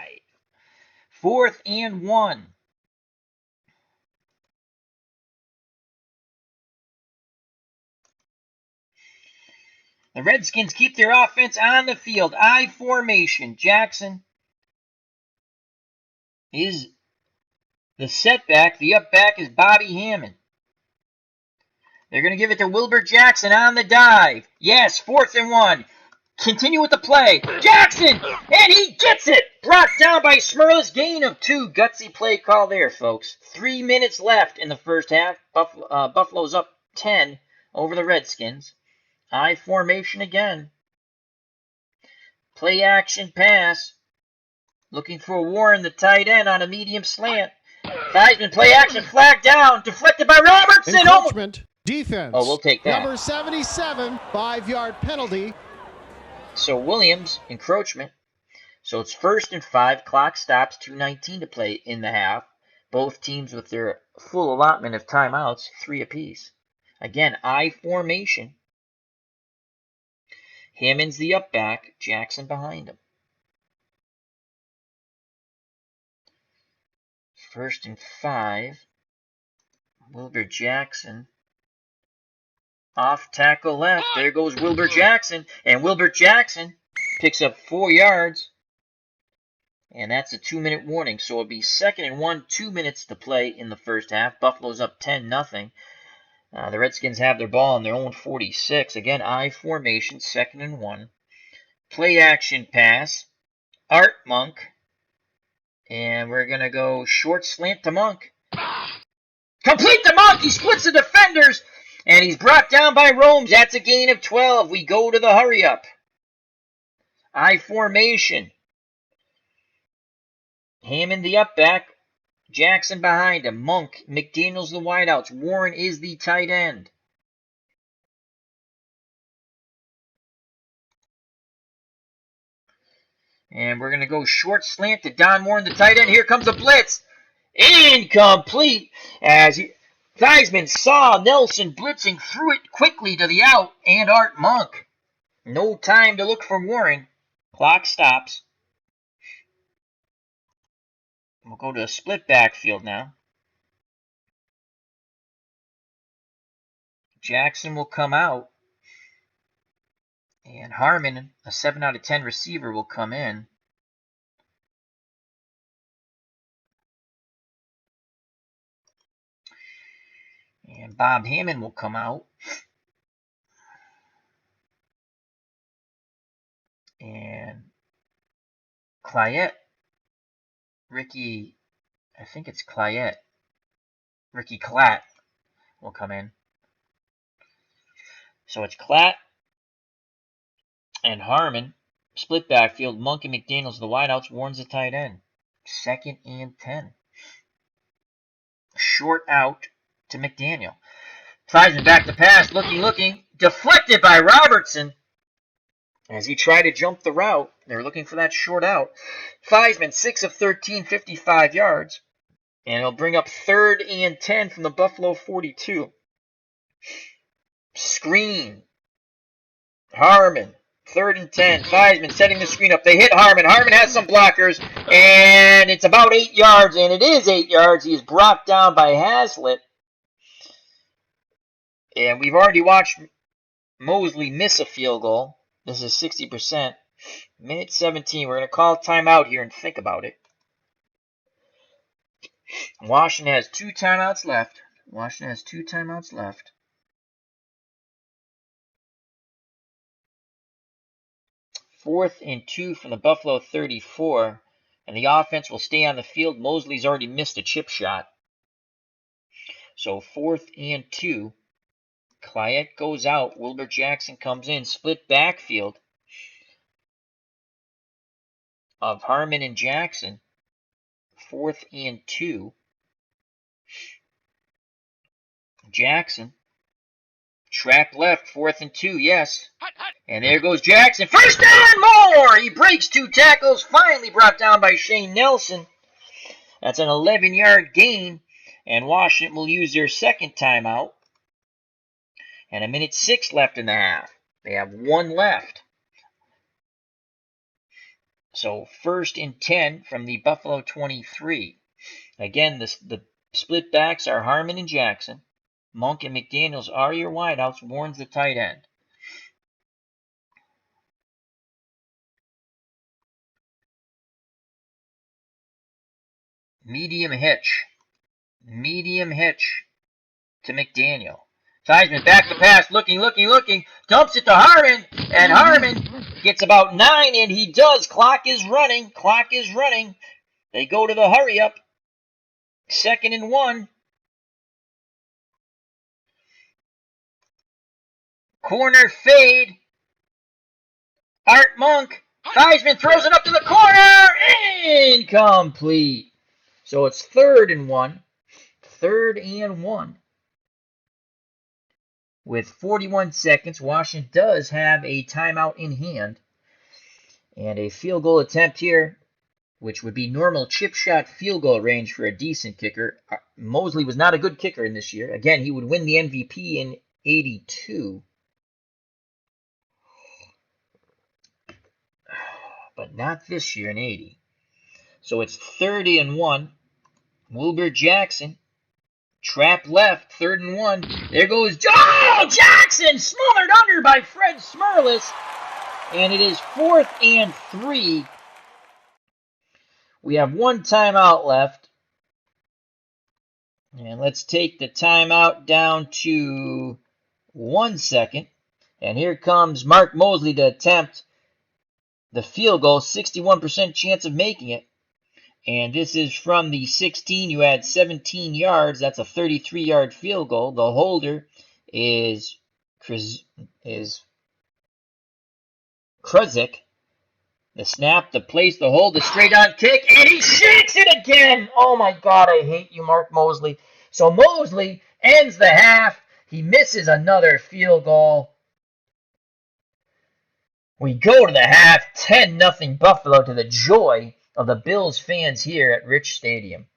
4th and 1. The Redskins keep their offense on the field. I formation. Jackson is the setback. The up back is Bobby Hammond. They're going to give it to Wilbur Jackson on the dive. Yes, 4th and 1. Continue with the play. Jackson! And he gets it! Brought down by Smurlus. Gain of 2. Gutsy play call there, folks. 3 minutes left in the first half. Buffalo's up 10 over the Redskins. I formation again. Play action pass. Looking for Warren, the tight end, on a medium slant. Theismann, play action, flag down. Deflected by Robertson. Encroachment. Defense. Oh, we'll take that. Number 77, 5-yard penalty. So Williams, encroachment. So it's 1st and 5. Clock stops. 2:19 to play in the half. Both teams with their full allotment of timeouts, 3 apiece. Again, I formation. Hammond's the up back. Jackson behind him. 1st and 5. Wilbur Jackson. Off tackle left. There goes Wilbur Jackson. And Wilbur Jackson picks up 4 yards. And that's a 2-minute warning. So it'll be 2nd and 1, 2 minutes to play in the first half. Buffalo's up 10-0. The Redskins have their ball on their own 46. Again, I formation, 2nd and 1. Play action pass. Art Monk. And we're going to go short slant to Monk. Complete to Monk. He splits the defenders. And he's brought down by Romes. That's a gain of 12. We go to the hurry up. I formation. Hammond the up back. Jackson behind him. Monk. McDaniel's the wideouts. Warren is the tight end. And we're going to go short slant to Don Moore in the tight end. Here comes a blitz. Incomplete. As Theismann saw Nelson blitzing, threw it quickly to the out, and Art Monk. No time to look for Warren. Clock stops. We'll go to a split backfield now. Jackson will come out. And Harmon, a 7 out of 10 receiver, will come in. And Bob Hammond will come out. And Clyett, Ricky Klatt will come in. So it's Klatt and Harmon. Split backfield. Monk and McDaniels, the wideouts. Warren's the tight end. 2nd and 10. Short out to McDaniel. Theismann back to pass. Looking. Deflected by Robertson. As he tried to jump the route. They're looking for that short out. Theismann, 6 of 13, 55 yards. And it'll bring up 3rd and 10 from the Buffalo 42. Screen. Harmon. 3rd and 10. Theismann setting the screen up. They hit Harmon. Harmon has some blockers. And it's about 8 yards. And it is 8 yards. He is brought down by Haslett. And we've already watched Mosley miss a field goal. This is 60%. Minute 17. We're going to call timeout here and think about it. Washington has 2 timeouts left. 4th and 2 from the Buffalo 34. And the offense will stay on the field. Mosley's already missed a chip shot. So 4th and 2. Clyett goes out. Wilbur Jackson comes in. Split backfield of Harmon and Jackson. 4th and 2. Jackson. Trap left. 4th and 2. Yes. And there goes Jackson. First down, Moore! He breaks 2 tackles. Finally brought down by Shane Nelson. That's an 11-yard gain. And Washington will use their 2nd timeout. And a minute 6 left in the half. They have 1 left. So 1st and 10 from the Buffalo 23. Again, the split backs are Harmon and Jackson. Monk and McDaniels are your wideouts. Warren's the tight end. Medium hitch to McDaniel. Theismann back to pass, looking, dumps it to Harmon, and Harmon gets about 9, and he does. Clock is running. They go to the hurry up. 2nd and 1. Corner fade. Art Monk. Theismann throws it up to the corner. Incomplete. So it's 3rd and 1. 3rd and 1. With 41 seconds, Washington does have a timeout in hand. And a field goal attempt here, which would be normal chip shot field goal range for a decent kicker. Mosley was not a good kicker in this year. Again, he would win the MVP in 82. But not this year in 80. So it's 3rd and 1. Wilbur Jackson. Trap left, 3rd and 1. There goes Jackson, smothered under by Fred Smerlis. And it is 4th and 3. We have 1 timeout left. And let's take the timeout down to 1 second. And here comes Mark Mosley to attempt the field goal. 61% chance of making it. And this is from the 16. You had 17 yards. That's a 33-yard field goal. The holder is Kruzik. The snap, the place, the hold, the straight-on kick, and he shakes it again. Oh, my God, I hate you, Mark Mosley. So Mosley ends the half. He misses another field goal. We go to the half, 10-0 Buffalo, to the joy of the Bills fans here at Rich Stadium.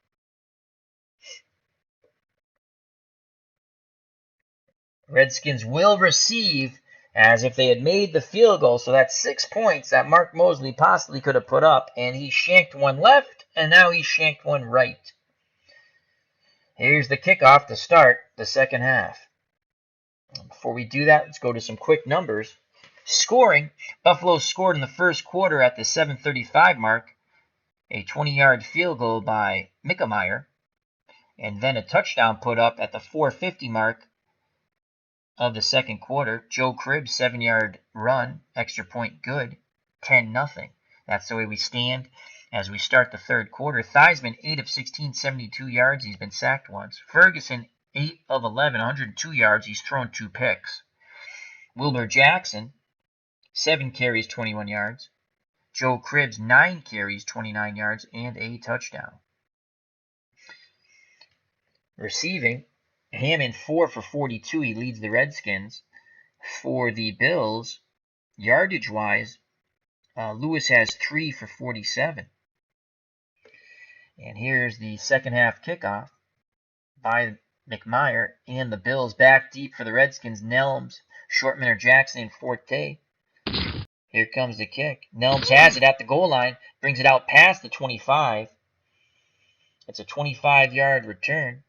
Redskins will receive as if they had made the field goal, so that's 6 points that Mark Mosley possibly could have put up, and he shanked one left, and now he shanked one right. Here's the kickoff to start the second half. Before we do that, let's go to some quick numbers. Scoring, Buffalo scored in the first quarter at the 7:35 mark, a 20-yard field goal by Mickemeyer, and then a touchdown put up at the 4:50 mark of the second quarter. Joe Cribbs, 7-yard run, extra point good, 10-0. That's the way we stand as we start the third quarter. Theismann, 8 of 16, 72 yards. He's been sacked once. Ferguson, 8 of 11, 102 yards. He's thrown 2 picks. Wilbur Jackson, 7 carries, 21 yards. Joe Cribbs, 9 carries, 29 yards, and a touchdown. Receiving, Hammond, 4 for 42. He leads the Redskins. For the Bills, yardage-wise, Lewis has 3 for 47. And here's the second half kickoff by McMeyer, and the Bills back deep for the Redskins. Nelms, Shortman or Jackson, and Forte. Here comes the kick. Nelms has it at the goal line, brings it out past the 25. It's a 25-yard return.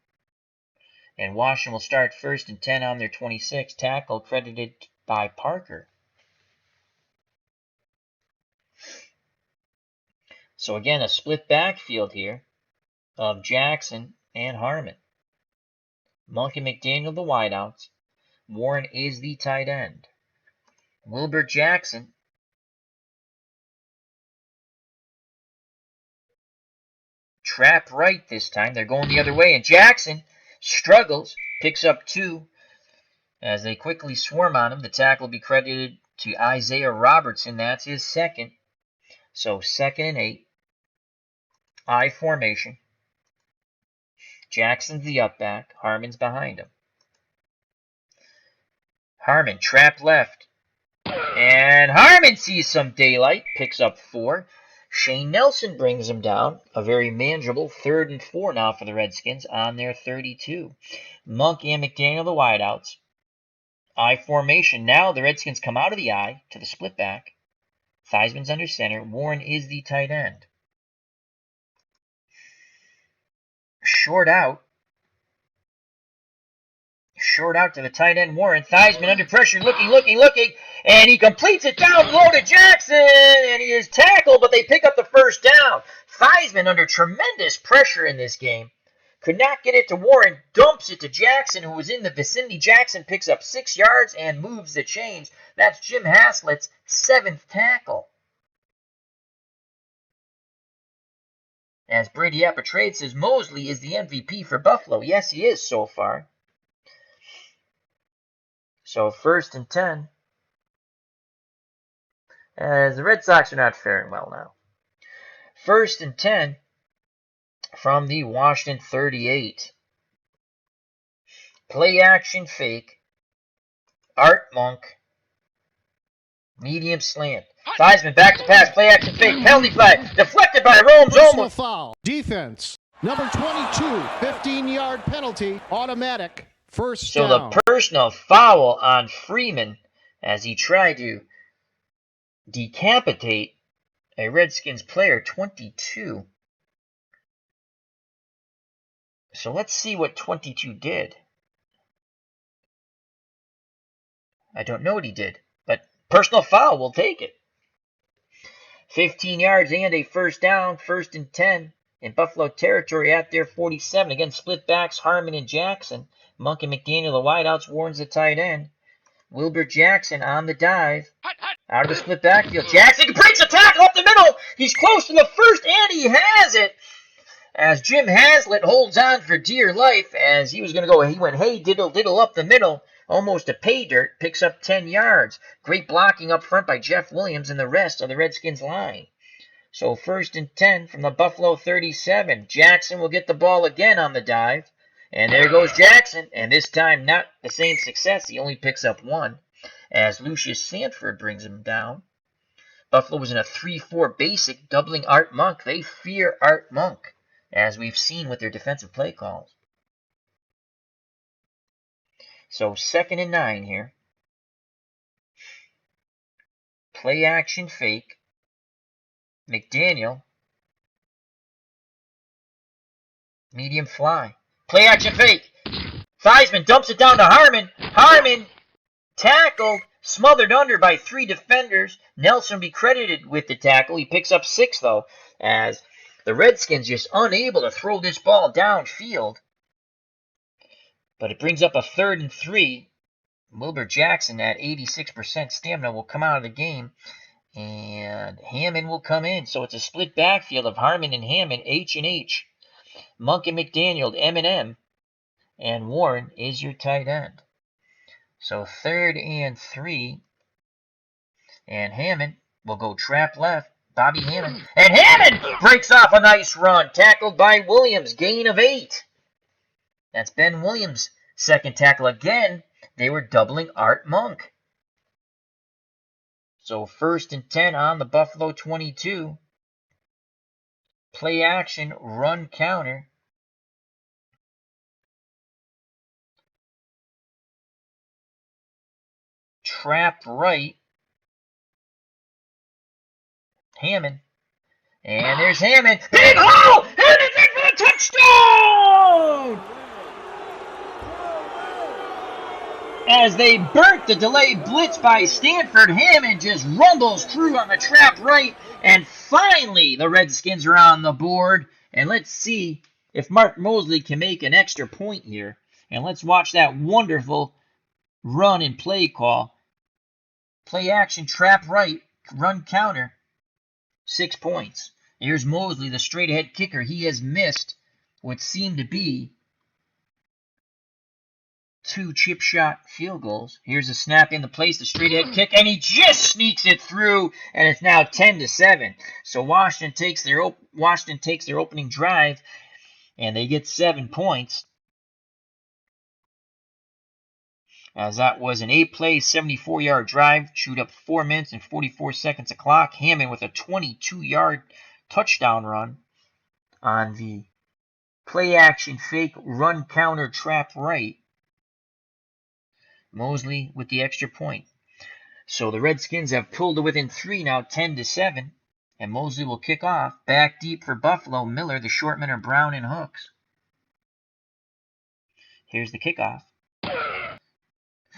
And Washington will start 1st and 10 on their 26. Tackle credited by Parker. So again, a split backfield here of Jackson and Harmon. Monk and McDaniel the wideouts. Warren is the tight end. Wilbur Jackson trap right this time. They're going the other way, and Jackson struggles, picks up 2 as they quickly swarm on him. The tackle will be credited to Isaiah Robertson. That's his second. So 2nd and 8. I formation. Jackson's the up back. Harmon's behind him. Harmon trap left. And Harmon sees some daylight, picks up 4. Shane Nelson brings him down. A very manageable 3rd and 4 now for the Redskins on their 32. Monk and McDaniel the wideouts. I formation. Now the Redskins come out of the I to the split back. Theismann's under center. Warren is the tight end. Short out. Short out to the tight end, Warren. Theismann under pressure, looking, and he completes it down low to Jackson, and he is tackled, but they pick up the first down. Theismann under tremendous pressure in this game. Could not get it to Warren, dumps it to Jackson, who was in the vicinity. Jackson picks up 6 yards and moves the chains. That's Jim Haslett's 7th tackle. As Brady Appetrade says, Mosley is the MVP for Buffalo. Yes, he is so far. So 1st and 10. As the Red Sox are not faring well now. 1st and 10 from the Washington 38. Play action fake. Art Monk. Medium slant. Theismann back to pass. Play action fake. Penalty flag. Deflected by Rome's. Personal foul. Defense. Number 22. 15-yard penalty. Automatic. First down. So the personal foul on Freeman as he tried to decapitate a Redskins player, 22. So let's see what 22 did. I don't know what he did, but personal foul, we'll take it. 15 yards and a first down, 1st and 10 in Buffalo territory at their 47. Again, split backs, Harmon and Jackson. Monk and McDaniel, the wideouts. Warren's the tight end. Wilbur Jackson on the dive. Out of the split backfield. Jackson breaks a tackle up the middle. He's close to the first, and he has it. As Jim Haslett holds on for dear life, as he was going to go, he went, hey, diddle, diddle up the middle. Almost a pay dirt. Picks up 10 yards. Great blocking up front by Jeff Williams and the rest of the Redskins line. So 1st and 10 from the Buffalo 37. Jackson will get the ball again on the dive. And there goes Jackson, and this time not the same success. He only picks up 1 as Lucius Sanford brings him down. Buffalo was in a 3-4 basic, doubling Art Monk. They fear Art Monk, as we've seen with their defensive play calls. So 2nd and 9 here. Play action fake. McDaniel. Medium fly. Play action fake. Theismann dumps it down to Harmon. Harmon tackled, smothered under by 3 defenders. Nelson will be credited with the tackle. He picks up 6, though, as the Redskins just unable to throw this ball downfield. But it brings up a 3rd and 3. Wilbur Jackson at 86% stamina will come out of the game, and Hammond will come in. So it's a split backfield of Harmon and Hammond, H and H. Monk and McDaniel, M and M, and Warren is your tight end. So 3rd and 3, and Hammond will go trap left. Bobby Hammond, and Hammond breaks off a nice run, tackled by Williams, gain of 8. That's Ben Williams' 2nd tackle again. They were doubling Art Monk. So 1st and 10 on the Buffalo 22. Play action, run counter. Trap right. Hammond. And there's Hammond. Big hole! Hammond's in for the touchdown! As they burnt the delayed blitz by Stanford, Hammond just rumbles through on the trap right, and finally the Redskins are on the board. And let's see if Mark Mosley can make an extra point here. And let's watch that wonderful run and play call. Play action, trap right, run counter, 6 points. Here's Mosley, the straight ahead kicker. He has missed what seemed to be 2 chip shot field goals. Here's a snap into place, the straight ahead kick, and he just sneaks it through, and it's now 10-7. So Washington takes their opening drive, and they get 7 points. As that was an 8-play, 74-yard drive, chewed up 4 minutes and 44 seconds of clock. Hammond with a 22-yard touchdown run on the play action fake run counter trap right. Mosley with the extra point. So the Redskins have pulled to within 3 now, 10-7. And Mosley will kick off. Back deep for Buffalo. Miller, the shortmen are Brown and Hooks. Here's the kickoff.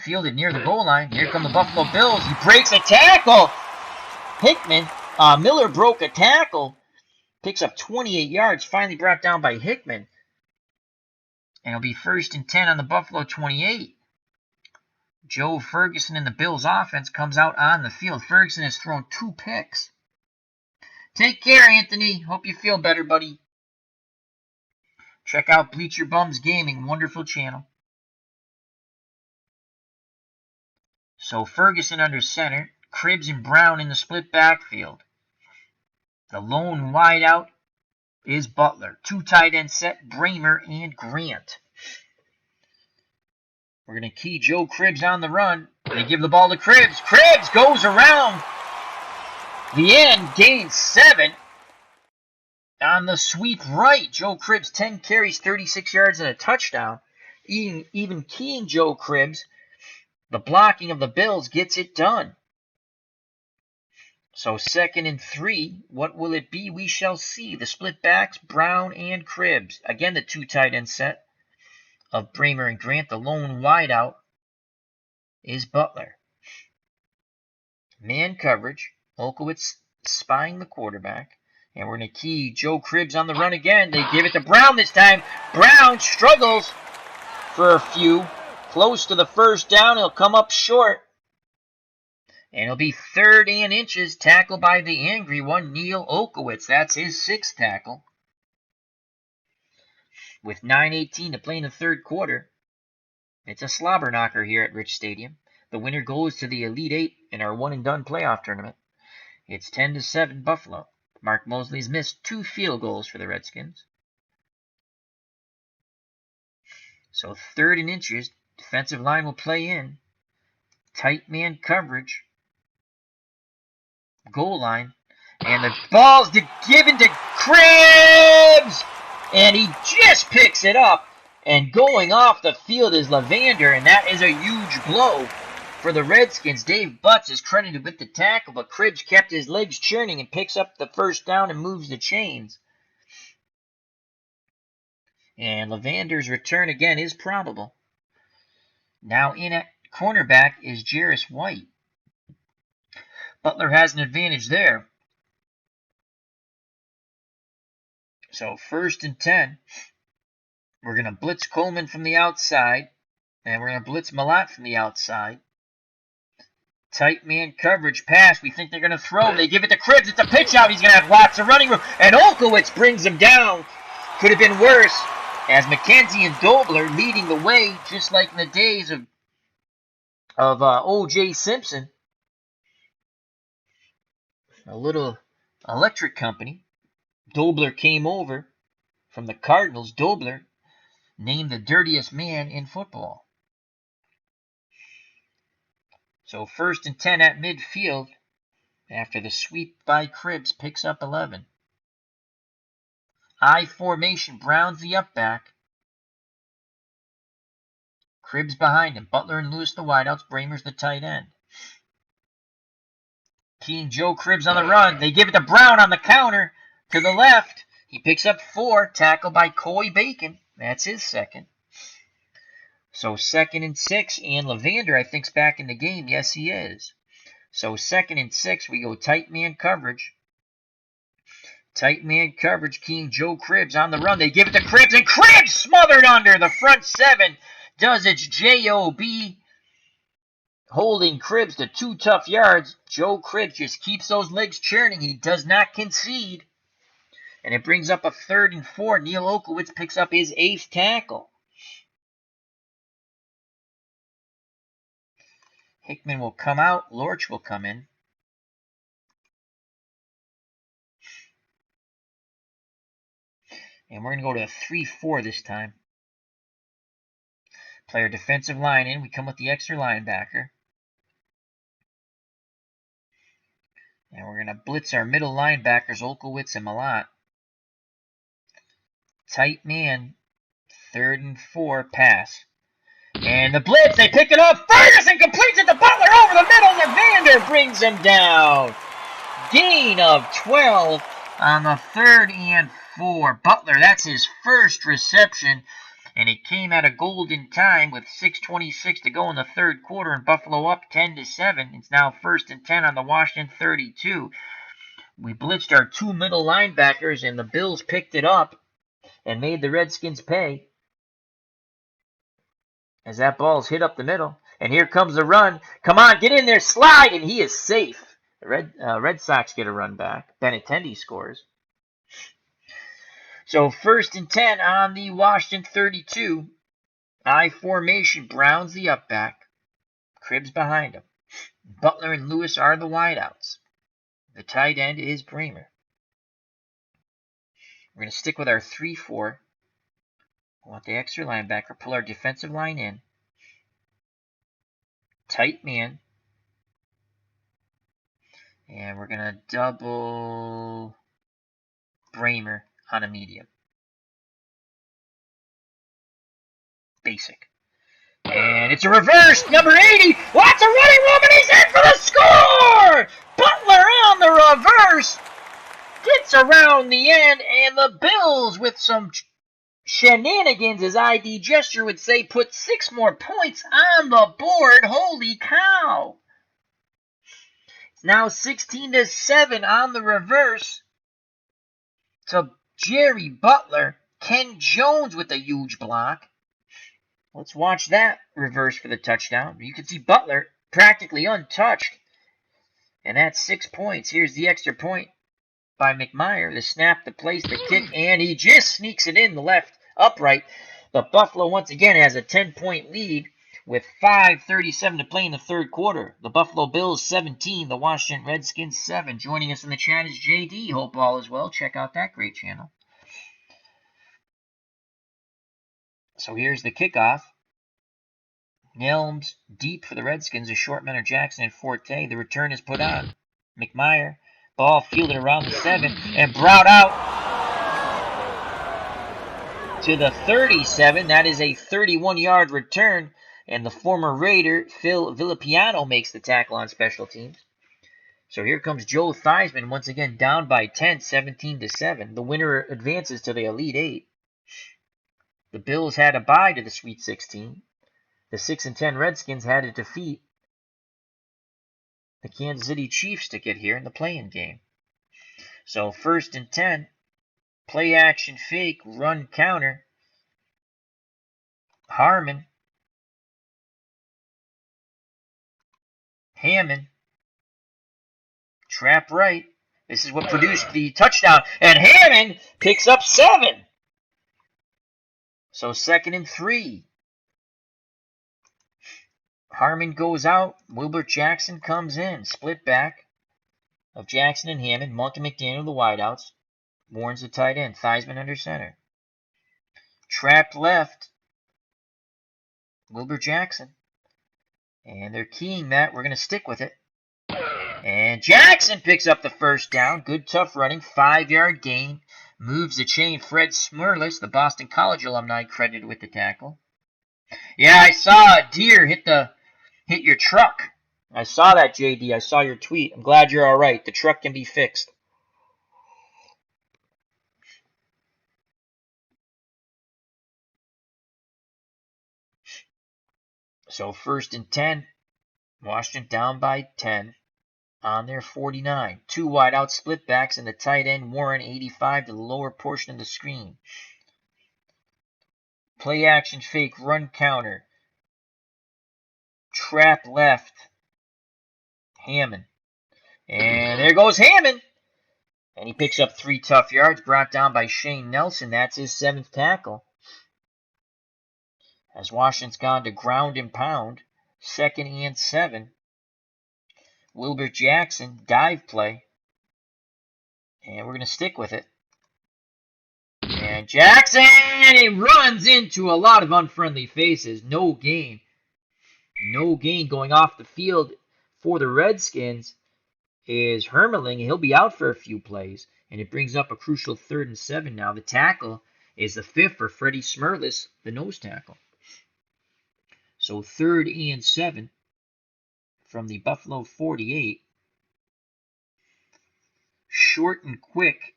Fielded near the goal line. Here come the Buffalo Bills. He breaks a tackle. Miller broke a tackle. Picks up 28 yards. Finally brought down by Hickman. And it'll be 1st and 10 on the Buffalo 28. Joe Ferguson in the Bills offense comes out on the field. Ferguson has thrown 2 picks. Take care, Anthony. Hope you feel better, buddy. Check out Bleacher Bums Gaming, wonderful channel. So Ferguson under center. Cribbs and Brown in the split backfield. The lone wideout is Butler. 2 tight end set, Bramer and Grant. We're going to key Joe Cribbs on the run. They give the ball to Cribbs. Cribbs goes around the end, gains 7. On the sweep right, Joe Cribbs, 10 carries, 36 yards, and a touchdown. Even keying Joe Cribbs, the blocking of the Bills gets it done. So 2nd and 3, what will it be? We shall see. The split backs, Brown and Cribbs. Again, the 2 tight end set of Bramer and Grant. The lone wideout is Butler. Man coverage, Olkowitz spying the quarterback. And we're going to key Joe Cribbs on the run again. They give it to Brown this time. Brown struggles for a few. Close to the 1st down. He'll come up short. And it'll be 3rd and inches, tackled by the angry one, Neil Olkowitz. That's his 6th tackle. With 9:18 to play in the 3rd quarter, it's a slobber knocker here at Rich Stadium. The winner goes to the Elite 8 in our one-and-done playoff tournament. It's 10-7 Buffalo. Mark Mosley's missed 2 field goals for the Redskins. So 3rd and inches, defensive line will play in. Tight man coverage. goal line. And the ball's given to Cribs! And he just picks it up. And going off the field is Levander, and that is a huge blow for the Redskins. Dave Butts is credited with the tackle, but Cribs kept his legs churning and picks up the first down and moves the chains. And Levander's return again is probable. Now in at cornerback is Jarris White. Butler has an advantage there. So 1st and 10. We're going to blitz Coleman from the outside. And we're going to blitz Malat from the outside. Tight man coverage pass. We think they're going to throw. They give it to Cribs. It's a pitch out. He's going to have lots of running room. And Olkowitz brings him down. Could have been worse. As McKenzie and Dobler leading the way, just like in the days of O.J. Simpson. A little electric company. Dobler came over from the Cardinals. Dobler named the dirtiest man in football. So 1st and 10 at midfield after the sweep by Cribs picks up 11. I formation, Brown's the up back. Cribs behind him. Butler and Lewis the wideouts. Bramer's the tight end. King Joe Cribs on the run. They give it to Brown on the counter to the left. He picks up 4. Tackled by Coy Bacon. That's his second. So 2nd and 6. And Levander, I think, is back in the game. Yes, he is. So 2nd and 6. We go tight man coverage. Tight man coverage. King Joe Cribs on the run. They give it to Cribs. And Cribs smothered under the front 7. Does its J-O-B. Holding Cribs to 2 tough yards. Joe Cribs just keeps those legs churning. He does not concede. And it brings up a 3rd and 4. Neil Olkowitz picks up his 8th tackle. Hickman will come out. Lorch will come in. And we're going to go to a 3-4 this time. Play our defensive line in. We come with the extra linebacker. And we're going to blitz our middle linebackers, Olkowitz and Malat. Tight man. 3rd and 4 pass. And the blitz, they pick it up. Ferguson completes it to Butler over the middle. Levander brings him down. Gain of 12 on the 3rd and 4. Butler, that's his first reception. And it came at a golden time with 6:26 to go in the 3rd quarter. And Buffalo up 10-7. It's now 1st and 10 on the Washington 32. We blitzed our 2 middle linebackers, and the Bills picked it up and made the Redskins pay. As that ball's hit up the middle. And here comes the run. Come on, get in there, slide, and he is safe. The Red Sox get a run back. Benintendi scores. So 1st and 10 on the Washington 32. I formation. Brown's the up back. Cribs behind him. Butler and Lewis are the wideouts. The tight end is Bramer. We're going to stick with our 3-4. We want the extra linebacker. Pull our defensive line in. Tight man. And we're going to double Bramer on a medium. Basic. And it's a reverse. Number 80. Lots of running room, and he's in for the score! Butler on the reverse. Gets around the end, and the Bills, with some shenanigans, as ID Gesture would say, put 6 more points on the board. Holy cow. It's now 16-7 on the reverse to Jerry Butler. Ken Jones with a huge block. Let's watch that reverse for the touchdown. You can see Butler practically untouched. And that's 6 points. Here's the extra point by McMyer. The snap, the place, the kick, and he just sneaks it in the left upright. But Buffalo once again has a 10-point lead with 5:37 to play in the 3rd quarter. The Buffalo Bills 17, the Washington Redskins 7. Joining us in the chat is JD. Hope all is well. Check out that great channel. So here's the kickoff. Nelms deep for the Redskins. A short man of Jackson and Forte. The return is put on. McMyer. Ball fielded around the 7 and brought out to the 37. That is a 31-yard return, and the former Raider, Phil Villapiano, makes the tackle on special teams. So here comes Joe Theismann once again down by 10, 17-7. The winner advances to the Elite 8. The Bills had a bye to the Sweet 16. The 6-10 Redskins had to defeat the Kansas City Chiefs to get here in the play-in game. So 1st and 10, play action fake, run counter. Harmon, Hammond, trap right. This is what produced the touchdown, and Hammond picks up 7. So 2nd and 3. Harmon goes out. Wilbert Jackson comes in. Split back of Jackson and Hammond. Monk and McDaniel, the wideouts. Warren's the tight end. Theismann under center. Trapped left. Wilbert Jackson. And they're keying that. We're going to stick with it. And Jackson picks up the first down. Good, tough running. 5-yard gain. Moves the chain. Fred Smerlis, the Boston College alumni, credited with the tackle. Yeah, I saw a deer hit your truck. I saw that, JD. I saw your tweet. I'm glad you're all right. The truck can be fixed. So 1st and 10. Washington down by 10 on their 49. 2 wideout split backs and the tight end Warren 85 to the lower portion of the screen. Play action fake, run counter. Trap left. Hammond. And there goes Hammond. And he picks up 3 tough yards, brought down by Shane Nelson. That's his 7th tackle. As Washington's gone to ground and pound. 2nd and 7. Wilbert Jackson, dive play. And we're going to stick with it. And Jackson, he runs into a lot of unfriendly faces. No gain. No gain going off the field for the Redskins is Hermeling. He'll be out for a few plays. And it brings up a crucial 3rd and 7 now. The tackle is the 5th for Freddie Smerlis, the nose tackle. So 3rd and 7 from the Buffalo 48. Short and quick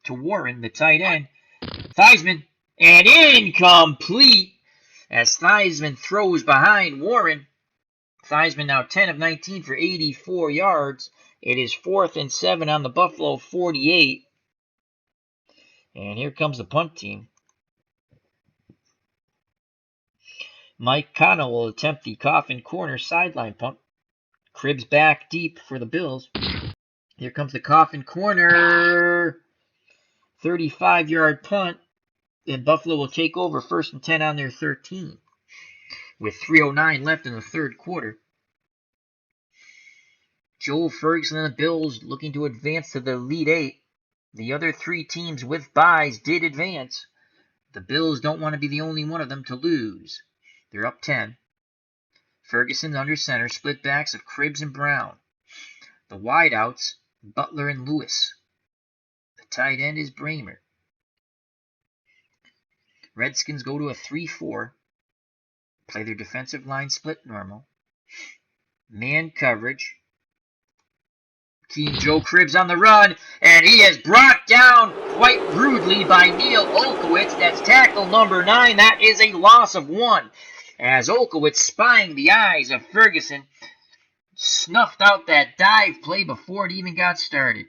to Warren, the tight end. Theismann, and incomplete as Theismann throws behind Warren. Theismann now 10 of 19 for 84 yards. It is 4th and 7 on the Buffalo 48. And here comes the punt team. Mike Connell will attempt the coffin corner sideline punt. Cribbs back deep for the Bills. Here comes the coffin corner. 35-yard punt. And Buffalo will take over 1st and 10 on their 13. With 3:09 left in the 3rd quarter. Joe Ferguson and the Bills looking to advance to the Elite 8. The other 3 teams with byes did advance. The Bills don't want to be the only one of them to lose. They're up 10. Ferguson under center, split backs of Cribbs and Brown. The wideouts, Butler and Lewis. The tight end is Bramer. Redskins go to a 3-4. Play their defensive line split normal. Man coverage. Keen Joe Cribbs on the run, and he is brought down quite rudely by Neil Olkowitz. That's tackle number 9. That is a loss of 1. As Olkowitz, spying the eyes of Ferguson, snuffed out that dive play before it even got started.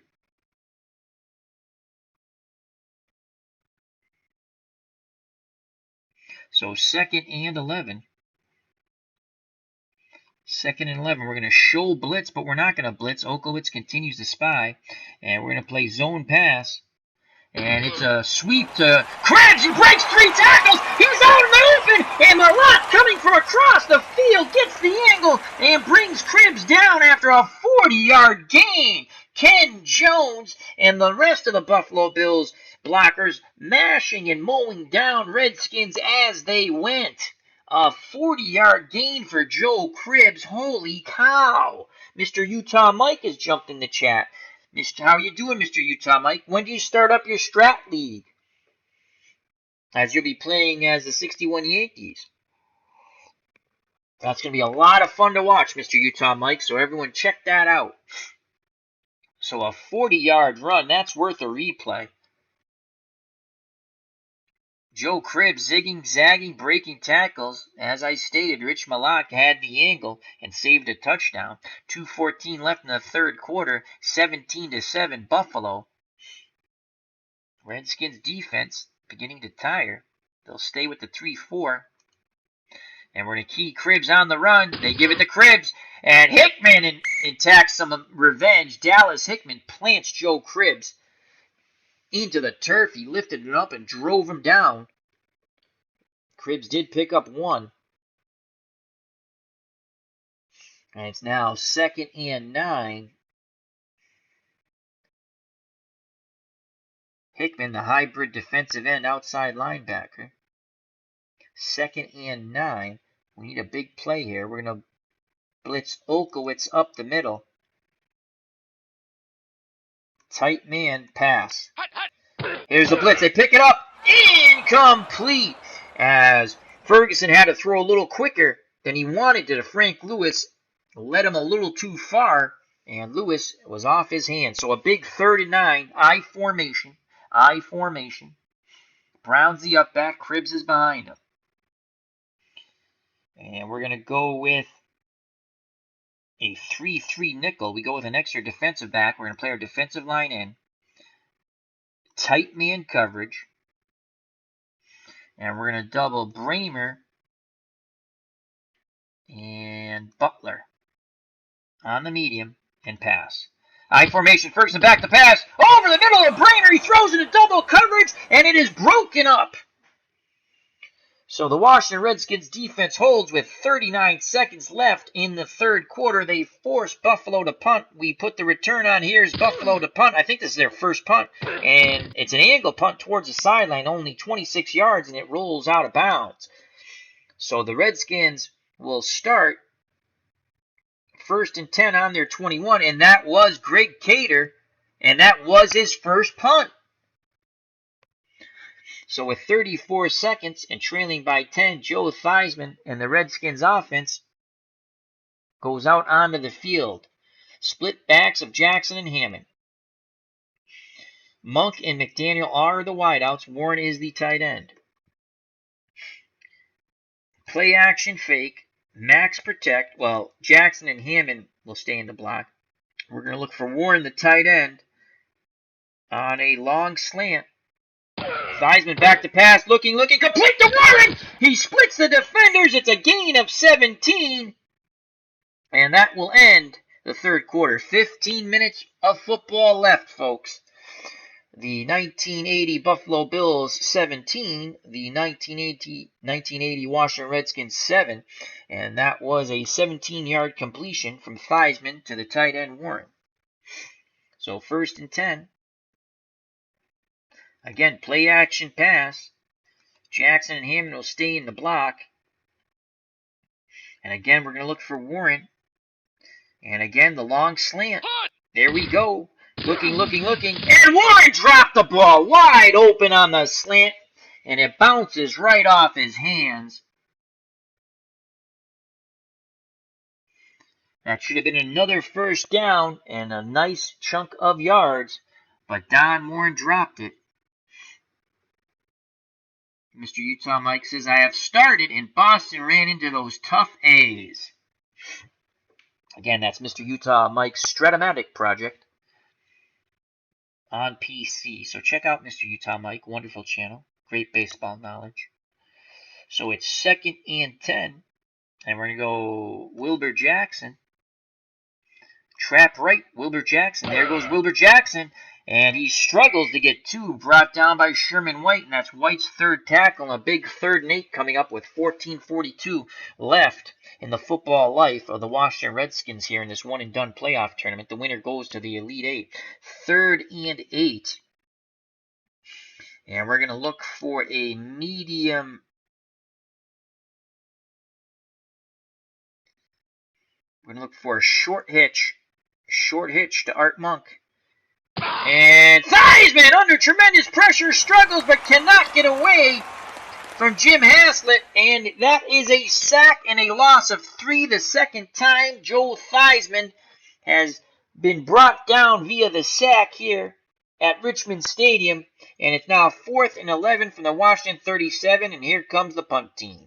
So 2nd and 11. 2nd and 11. We're going to show blitz, but we're not going to blitz. Olkowitz continues to spy, and we're going to play zone pass. And it's a sweep to Cribbs. He breaks 3 tackles. He's out in the open. And Marat coming from across the field gets the angle and brings Cribbs down after a 40-yard gain. Ken Jones and the rest of the Buffalo Bills blockers mashing and mowing down Redskins as they went. A 40-yard gain for Joe Cribbs. Holy cow. Mr. Utah Mike has jumped in the chat. How you doing, Mr. Utah Mike? When do you start up your Strat League? As you'll be playing as the 61 Yankees. That's going to be a lot of fun to watch, Mr. Utah Mike, so everyone check that out. So a 40-yard run, that's worth a replay. Joe Cribbs zigging, zagging, breaking tackles. As I stated, Rich Malak had the angle and saved a touchdown. 2:14 left in the third quarter, 17-7 Buffalo. Redskins defense beginning to tire. They'll stay with the 3-4. And we're going to key Cribbs on the run. They give it to Cribbs. And Hickman attacks some revenge. Dallas Hickman plants Joe Cribbs into the turf. He lifted it up and drove him down. Cribbs did pick up one. And it's now 2nd and 9. Hickman, the hybrid defensive end outside linebacker. 2nd and 9. We need a big play here. We're going to blitz Olkowitz up the middle. Tight man pass. Here's the blitz. They pick it up. Incomplete. As Ferguson had to throw a little quicker than he wanted to Frank Lewis. Led him a little too far. And Lewis was off his hands. So a big 3rd and 9. I formation. Brown's the up back. Cribbs is behind him. And we're going to go with a 3-3 nickel. We go with an extra defensive back. We're going to play our defensive line in. Tight man coverage. And we're going to double Bramer and Butler on the medium and pass. I formation. Ferguson back to pass. Over the middle of Bramer. He throws it in double coverage, and it is broken up. So the Washington Redskins defense holds with 39 seconds left in the third quarter. They force Buffalo to punt. We put the return on. Here's Buffalo to punt. I think this is their first punt. And it's an angle punt towards the sideline, only 26 yards, and it rolls out of bounds. So the Redskins will start 1st and 10 on their 21, and that was Greg Cater, and that was his first punt. So with 34 seconds and trailing by 10, Joe Theismann and the Redskins offense goes out onto the field. Split backs of Jackson and Hammond. Monk and McDaniel are the wideouts. Warren is the tight end. Play action fake. Max protect. Well, Jackson and Hammond will stay in the block. We're going to look for Warren, the tight end, on a long slant. Theismann back to pass, looking, complete to Warren! He splits the defenders. It's a gain of 17. And that will end the third quarter. 15 minutes of football left, folks. The 1980 Buffalo Bills 17, the 1980 Washington Redskins 7, and that was a 17-yard completion from Theismann to the tight end Warren. So 1st and 10. Again, play action pass. Jackson and Hammond will stay in the block. And again, we're going to look for Warren. And again, the long slant. There we go. Looking. And Warren dropped the ball wide open on the slant. And it bounces right off his hands. That should have been another first down and a nice chunk of yards. But Don Warren dropped it. Mr. Utah Mike says, I have started, and Boston ran into those tough A's. Again, that's Mr. Utah Mike's Stratomatic project on PC. So check out Mr. Utah Mike, wonderful channel, great baseball knowledge. So it's 2nd and 10, and we're going to go Wilbur Jackson. Trap right, Wilbur Jackson. There goes Wilbur Jackson. And he struggles to get 2, brought down by Sherman White, and that's White's third tackle, and a big 3rd and 8 coming up with 14:42 left in the football life of the Washington Redskins here in this one-and-done playoff tournament. The winner goes to the Elite 8. 3rd and 8. And we're going to look for a medium We're going to look for a short hitch. Short hitch to Art Monk. And Theismann, under tremendous pressure, struggles but cannot get away from Jim Haslett. And that is a sack and a loss of 3 the second time. Joe Theismann has been brought down via the sack here at Richmond Stadium. And it's now 4th and 11 from the Washington 37. And here comes the punt team.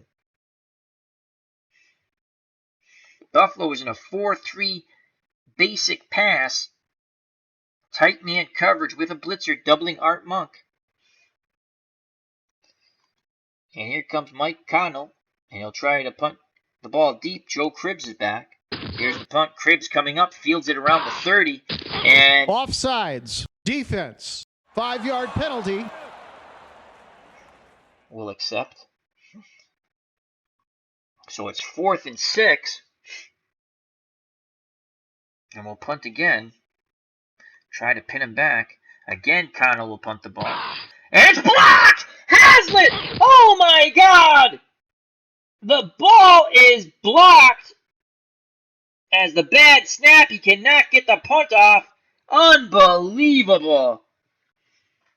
Buffalo is in a 4-3 basic pass. Tight man coverage with a blitzer doubling Art Monk. And here comes Mike Connell. And he'll try to punt the ball deep. Joe Cribbs is back. Here's the punt. Cribbs coming up. Fields it around the 30. And offsides. Defense. 5-yard penalty. We'll accept. So it's 4th and 6. And we'll punt again. Try to pin him back. Again, Connell will punt the ball. And it's blocked! Haslett! Oh my God! The ball is blocked. As the bad snap, he cannot get the punt off. Unbelievable.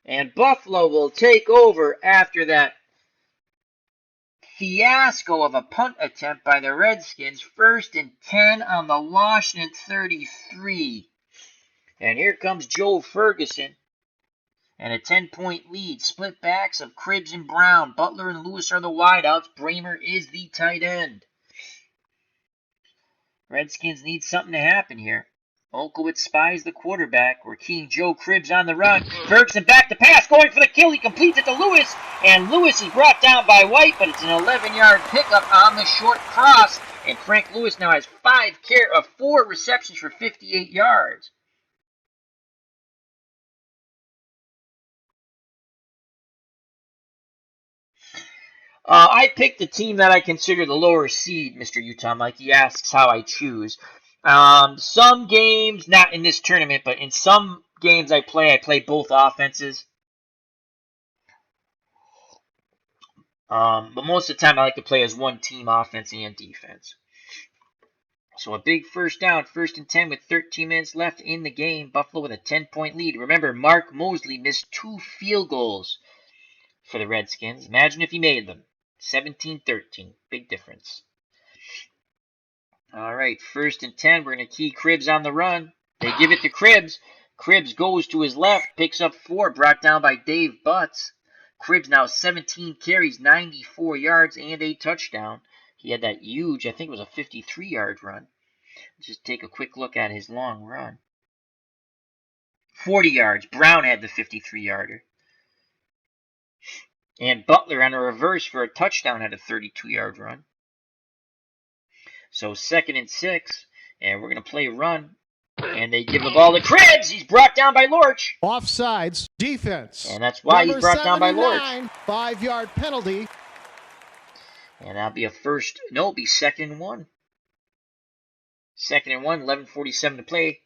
And Buffalo will take over after that fiasco of a punt attempt by the Redskins. 1st and 10 on the Washington 33. And here comes Joe Ferguson. And a 10-point lead. Split backs of Cribbs and Brown. Butler and Lewis are the wideouts. Bramer is the tight end. Redskins need something to happen here. Olkowitz spies the quarterback. We're keying Joe Cribbs on the run. Ferguson back to pass. Going for the kill. He completes it to Lewis. And Lewis is brought down by White. But it's an 11-yard pickup on the short cross. And Frank Lewis now has 4 receptions for 58 yards. I picked the team that I consider the lower seed, Mr. Utah Mike. He asks how I choose. Some games, not in this tournament, but in some games I play both offenses. But most of the time I like to play as one team, offense and defense. So a big first down, 1st and 10 with 13 minutes left in the game. Buffalo with a 10-point lead. Remember, Mark Mosley missed 2 field goals for the Redskins. Imagine if he made them. 17-13. Big difference. All right, 1st and 10. We're going to key Cribbs on the run. They give it to Cribbs. Cribbs goes to his left, picks up 4, brought down by Dave Butts. Cribbs now 17 carries, 94 yards, and a touchdown. He had that huge, I think it was a 53-yard run. Let's just take a quick look at his long run. 40 yards. Brown had the 53-yarder. And Butler on a reverse for a touchdown had a 32-yard run. So 2nd and 6, and we're going to play run. And they give the ball to Cribbs. He's brought down by Lorch. Offsides. Defense. And that's why he's brought down by Lorch. 5-yard penalty. And that'll be it'll be 2nd and 1. 2nd and 1, 11:47 to play.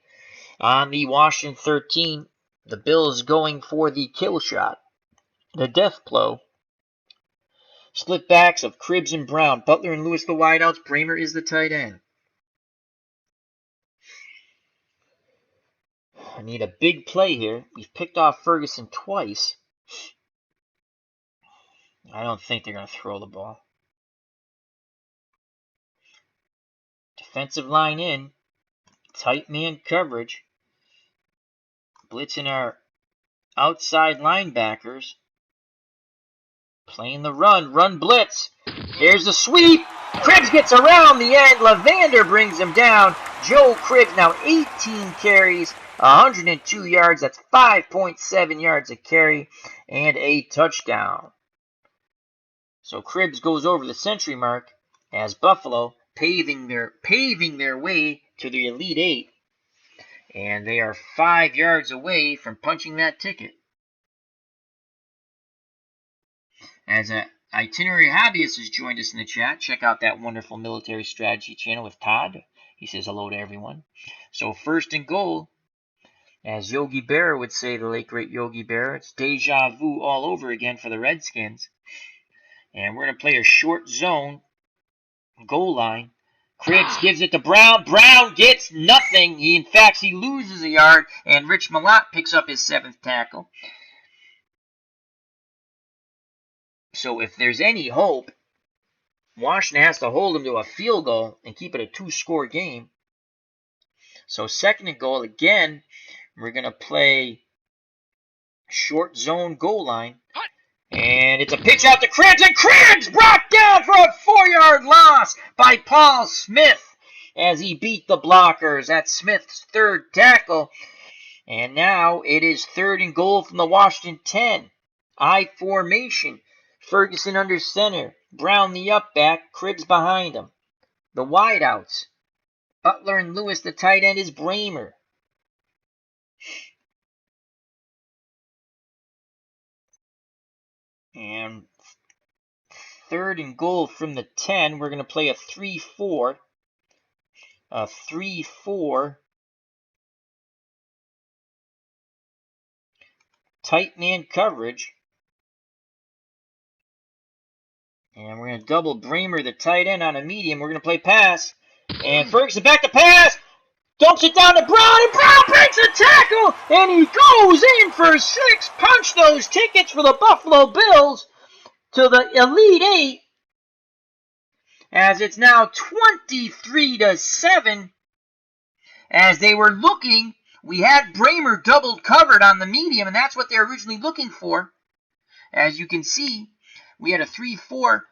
On the Washington 13, the Bills going for the kill shot. The death blow. Split backs of Cribbs and Brown. Butler and Lewis the wideouts. Bramer is the tight end. I need a big play here. We've picked off Ferguson twice. I don't think they're going to throw the ball. Defensive line in. Tight man coverage. Blitzing our outside linebackers. Playing the run blitz. Here's the sweep. Cribbs gets around the end. Lavander brings him down. Joe Cribbs now 18 carries, 102 yards. That's 5.7 yards a carry and a touchdown. So Cribbs goes over the century mark as Buffalo paving their way to the Elite Eight. And they are 5 yards away from punching that ticket. As an itinerary hobbyist has joined us in the chat, check out that wonderful military strategy channel with Todd. He says hello to everyone. So 1st and goal, as Yogi Berra would say, the late great Yogi Berra, it's deja vu all over again for the Redskins. And we're going to play a short zone goal line. Cribbs gives it to Brown. Brown gets nothing. In fact, he loses a yard, and Rich Malott picks up his 7th tackle. So if there's any hope, Washington has to hold him to a field goal and keep it a 2-score game. So 2nd and goal again. We're going to play short zone goal line. And it's a pitch out to Cribbs, and Cribbs brought down for a 4-yard loss by Paul Smith as he beat the blockers. That's Smith's 3rd tackle. And now it is 3rd and goal from the Washington 10. I formation. Ferguson under center. Brown the up back. Cribbs behind him. The wideouts. Butler and Lewis, the tight end, is Bramer. And 3rd and goal from the 10. We're going to play a 3-4. A 3-4. Tight man coverage. And we're going to double Bramer, the tight end, on a medium. We're going to play pass. And Ferguson back to pass. Dumps it down to Brown, and Brown breaks a tackle, and he goes in for 6. Punch those tickets for the Buffalo Bills to the Elite 8, as it's now 23-7. As they were looking, we had Bramer doubled covered on the medium, and that's what they were originally looking for. As you can see, we had a 3-4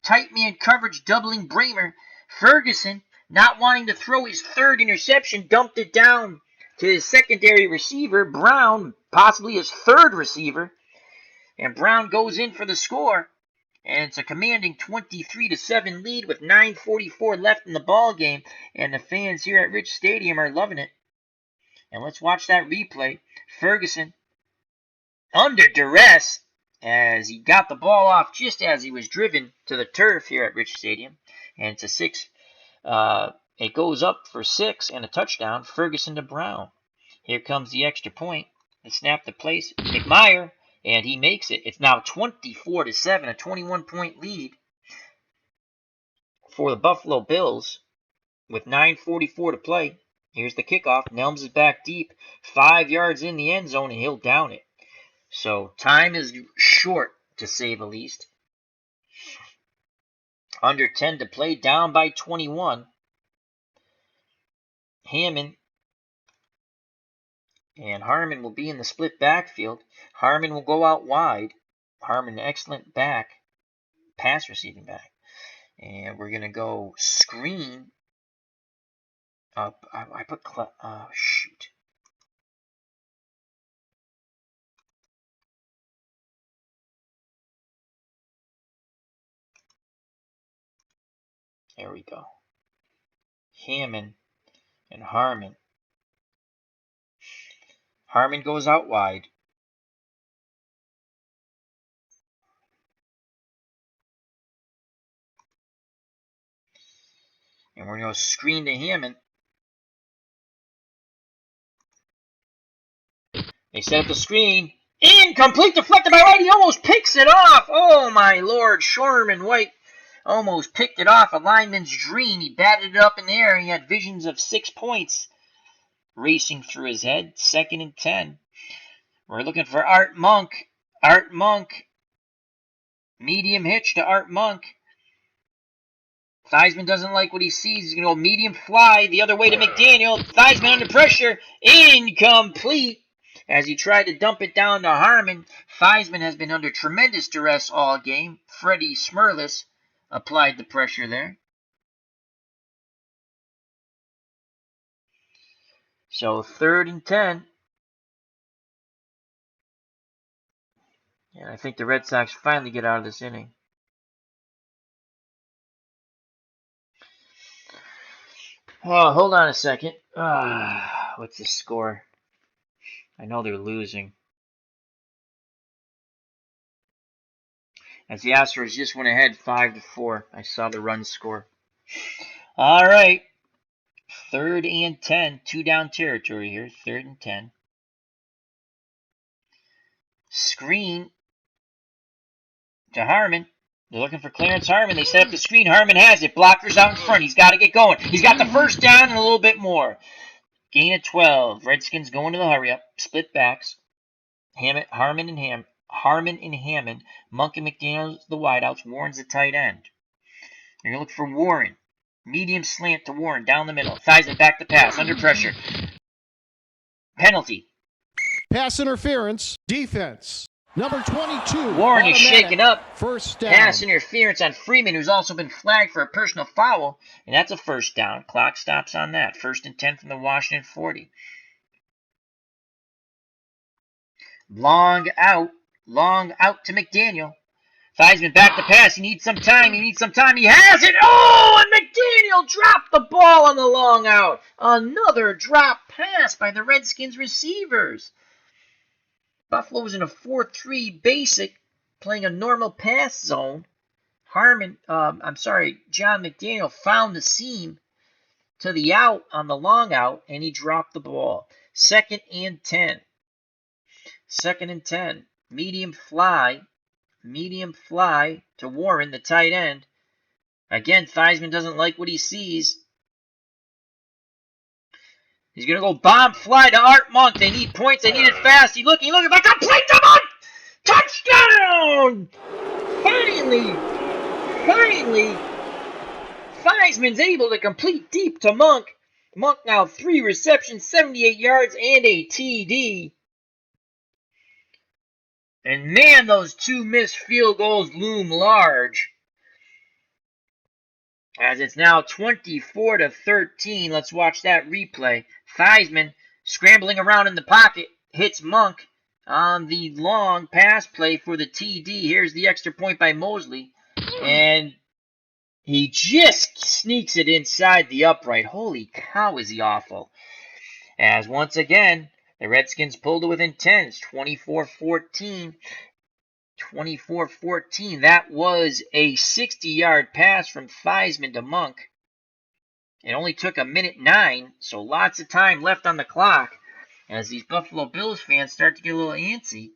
tight man coverage doubling Bramer. Ferguson, not wanting to throw his 3rd interception, dumped it down to his secondary receiver, Brown, possibly his 3rd receiver. And Brown goes in for the score. And it's a commanding 23-7 lead with 9:44 left in the ball game. And the fans here at Rich Stadium are loving it. And let's watch that replay. Ferguson, under duress, as he got the ball off just as he was driven to the turf here at Rich Stadium. And it's a 6. It goes up for 6 and a touchdown. Ferguson to Brown. Here comes the extra point. They snap the place. McMyer, and he makes it. It's now 24-7, a 21-point lead for the Buffalo Bills with 9:44 to play. Here's the kickoff. Nelms is back deep, 5 yards in the end zone, and he'll down it. So time is short, to say the least. Under 10 to play, down by 21. Hammond and Harmon will be in the split backfield. Harmon will go out wide. Harmon, excellent back, pass receiving back. And we're going to go screen. I put, shoot. There we go. Hammond and Harmon. Harmon goes out wide. And we're going to screen to Hammond. They set up the screen. Incomplete, deflected by White. He almost picks it off. Oh, my Lord. Shorman White almost picked it off. A lineman's dream. He batted it up in the air. He had visions of 6 points racing through his head. 2nd and 10. We're looking for Art Monk. Art Monk. Medium hitch to Art Monk. Theismann doesn't like what he sees. He's going to go medium fly the other way to McDaniel. Theismann under pressure. Incomplete. As he tried to dump it down to Harmon. Theismann has been under tremendous duress all game. Freddie Smerlis applied the pressure there. So 3rd and 10. And I think the Red Sox finally get out of this inning. Oh, hold on a second. What's the score? I know they're losing. As the Astros just went ahead 5-4. I saw the run score. All right. 3rd and 10. 2 down territory here. 3rd and 10. Screen to Harmon. They're looking for Clarence Harmon. They set up the screen. Harmon has it. Blocker's out in front. He's got to get going. He's got the first down and a little bit more. Gain of 12. Redskins going to the hurry up. Split backs. Harmon and Hammond. Monk and McDaniels the wideouts. Warren's the tight end. They're going to look for Warren. Medium slant to Warren down the middle. Theismann back to pass. Under pressure. Penalty. Pass interference. Defense. Number 22. Warren is shaken up. First down. Pass interference on Freeman, who's also been flagged for a personal foul. And that's a first down. Clock stops on that. 1st and 10 from the Washington 40. Long out to McDaniel. Theismann back to pass. He needs some time. He has it. Oh, and McDaniel dropped the ball on the long out. Another drop pass by the Redskins receivers. Buffalo was in a 4-3 basic, playing a normal pass zone. John McDaniel found the seam to the out on the long out, and he dropped the ball. 2nd and 10. 2nd and 10. Medium fly to Warren, the tight end. Again, Theismann doesn't like what he sees. He's going to go bomb fly to Art Monk. They need points. They need it fast. He's looking. Like a play to Monk! Touchdown! Finally, Theismann's able to complete deep to Monk. Monk now 3 receptions, 78 yards, and a TD. And man, those 2 missed field goals loom large. As it's now 24-13. Let's watch that replay. Theismann scrambling around in the pocket, hits Monk on the long pass play for the TD. Here's the extra point by Mosley. And he just sneaks it inside the upright. Holy cow, is he awful. As once again, the Redskins pulled it within 10. It's 24-14. 24-14. That was a 60-yard pass from Theismann to Monk. It only took 1:09, so lots of time left on the clock as these Buffalo Bills fans start to get a little antsy.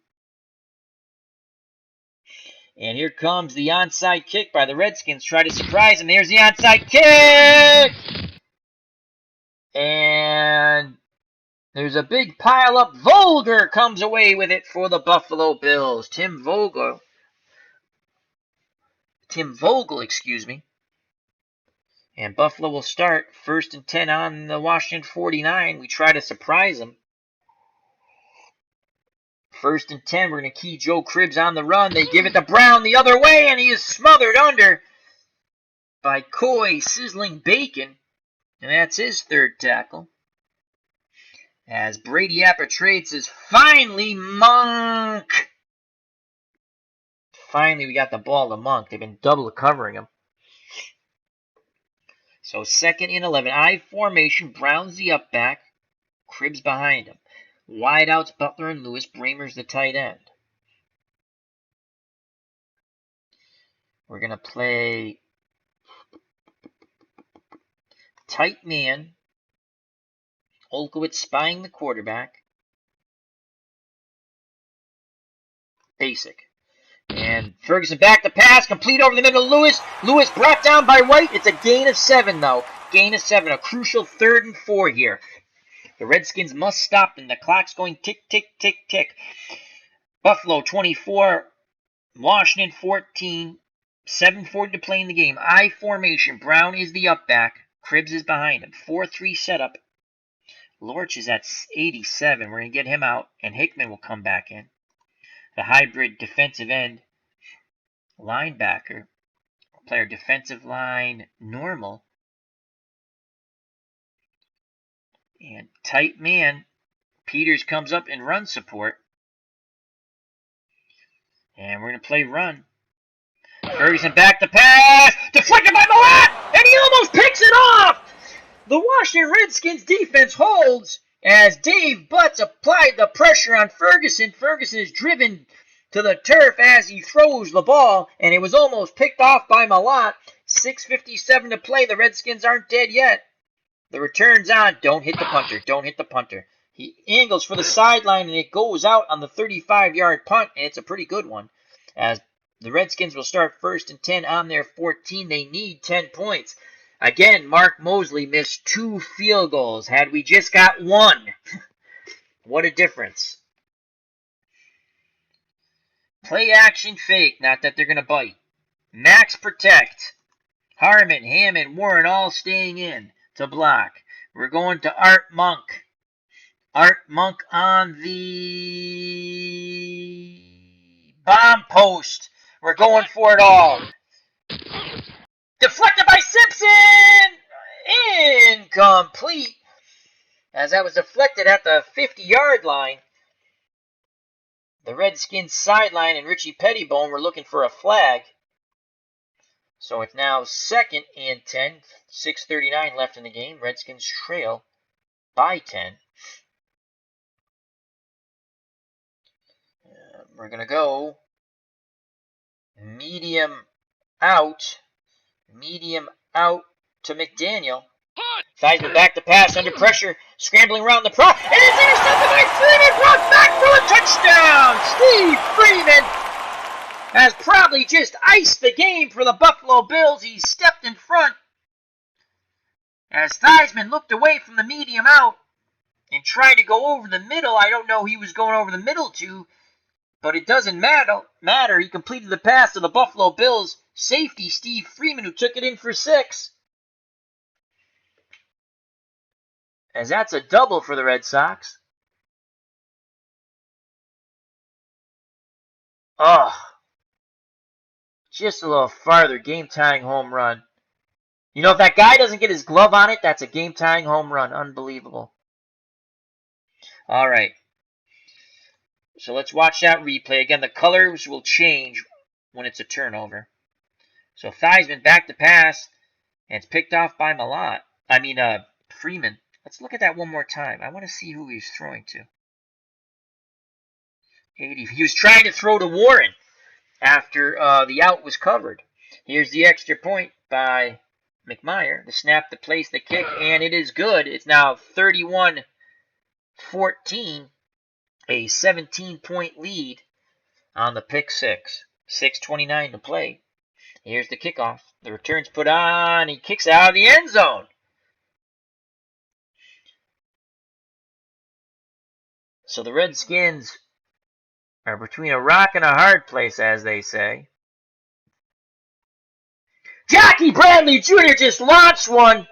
And here comes the onside kick by the Redskins. Try to surprise him. There's the onside kick! And there's a big pile up. Vogel comes away with it for the Buffalo Bills. Tim Vogel, excuse me. And Buffalo will start 1st and 10 on the Washington 49. We try to surprise them. 1st and 10, we're going to key Joe Cribbs on the run. They give it to Brown the other way, and he is smothered under by Coy Sizzling Bacon. And that's his 3rd tackle. As Brady Apper-Trade says, finally, Monk! Finally, we got the ball to Monk. They've been double covering him. So 2nd and 11. I formation. Brown's the up back. Cribbs behind him. Wideouts, Butler and Lewis. Bramer's the tight end. We're going to play tight man. Olkowitz spying the quarterback. Basic. And Ferguson back to pass. Complete over the middle. Lewis brought down by White. It's a gain of 7, though. Gain of 7. A crucial 3rd and 4 here. The Redskins must stop them. The clock's going tick, tick, tick, tick. Buffalo 24. Washington 14. 7:40 to play in the game. I formation. Brown is the up back. Cribbs is behind him. 4-3 setup. Lorch is at 87. We're going to get him out, and Hickman will come back in. The hybrid defensive end linebacker. Player defensive line normal. And tight man. Peters comes up in run support. And we're going to play run. Ferguson back to pass. Deflected by Malat. And he almost picks it off. The Washington Redskins defense holds as Dave Butts applied the pressure on Ferguson. Ferguson is driven to the turf as he throws the ball, and it was almost picked off by Malat. 6:57 to play. The Redskins aren't dead yet. The return's on. Don't hit the punter. Don't hit the punter. He angles for the sideline, and it goes out on the 35-yard punt, and it's a pretty good one. As The Redskins will start first and 10 on their 14. They need 10 points. Again, Mark Mosley missed 2 field goals. Had we just got 1, what a difference. Play action fake, not that they're going to bite. Max protect. Harmon, Hammond, Warren all staying in to block. We're going to Art Monk. Art Monk on the bomb post. We're going for it all. Deflected by Simpson! Incomplete. As that was deflected at the 50-yard line. The Redskins sideline and Richie Pettibone were looking for a flag. So it's now 2nd and 10. 6:39 left in the game. Redskins trail by 10. We're going to go medium out to McDaniel. Theismann back to pass under pressure, scrambling around the prop. It is intercepted by Freeman, brought back for a touchdown. Steve Freeman has probably just iced the game for the Buffalo Bills. He stepped in front as Theismann looked away from the medium out and tried to go over the middle. I don't know who he was going over the middle to, but it doesn't matter. He completed the pass to the Buffalo Bills safety, Steve Freeman, who took it in for 6. As that's a double for the Red Sox. Oh, just a little farther. Game-tying home run. You know, if that guy doesn't get his glove on it, that's a game-tying home run. Unbelievable. All right. So let's watch that replay. Again, the colors will change when it's a turnover. So Theismann back to pass, and it's picked off by Freeman. Let's look at that one more time. I want to see who he's throwing to. 80. He was trying to throw to Warren after the out was covered. Here's the extra point by McMyer. The snap to place the kick, and it is good. It's now 31-14, a 17-point lead on the pick 6. 6:29 to play. Here's the kickoff. The return's put on. He kicks out of the end zone. So the Redskins are between a rock and a hard place, as they say. Jackie Bradley Jr. just launched one.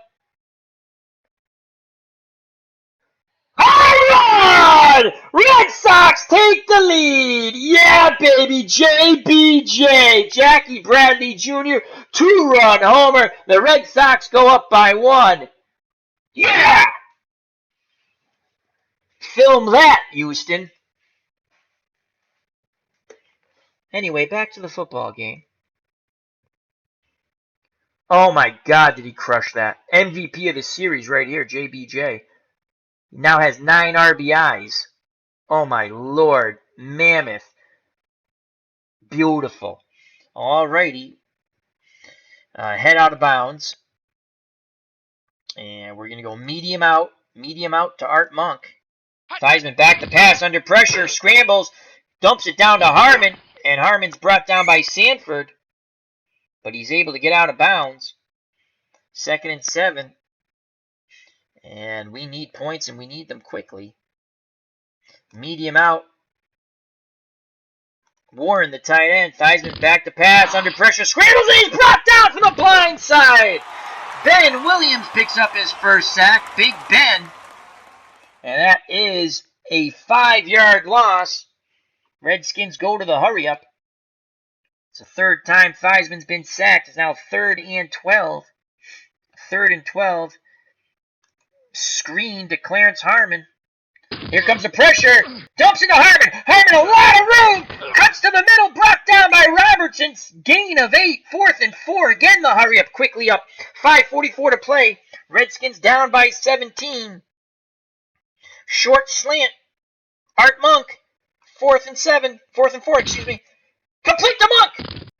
Home run! Red Sox take the lead. Yeah, baby. JBJ. Jackie Bradley Jr. 2-run homer. The Red Sox go up by 1. Yeah! Film that, Houston. Anyway, back to the football game. Oh my God, did he crush that. MVP of the series right here, JBJ. He now has 9 RBIs. Oh my Lord. Mammoth. Beautiful. Alrighty. Head out of bounds. And we're going to go medium out to Art Monk. Theismann back to pass under pressure, scrambles, dumps it down to Harmon, and Harmon's brought down by Sanford, but he's able to get out of bounds. 2nd and 7, and we need points, and we need them quickly. Medium out. Warren, the tight end. Theismann back to pass under pressure, scrambles, and he's brought down from the blind side. Ben Williams picks up his first sack. Big Ben. And that is a 5-yard loss. Redskins go to the hurry-up. It's the 3rd time Theismann's been sacked. It's now 3rd and 12. 3rd and 12. Screen to Clarence Harmon. Here comes the pressure. Dumps into Harmon. Harmon, a lot of room. Cuts to the middle. Brought down by Robertson's gain of 8. 4th and 4. Again, the hurry-up quickly up. 5:44 to play. Redskins down by 17. Short slant. Art Monk. 4th and 4, excuse me. Complete to Monk.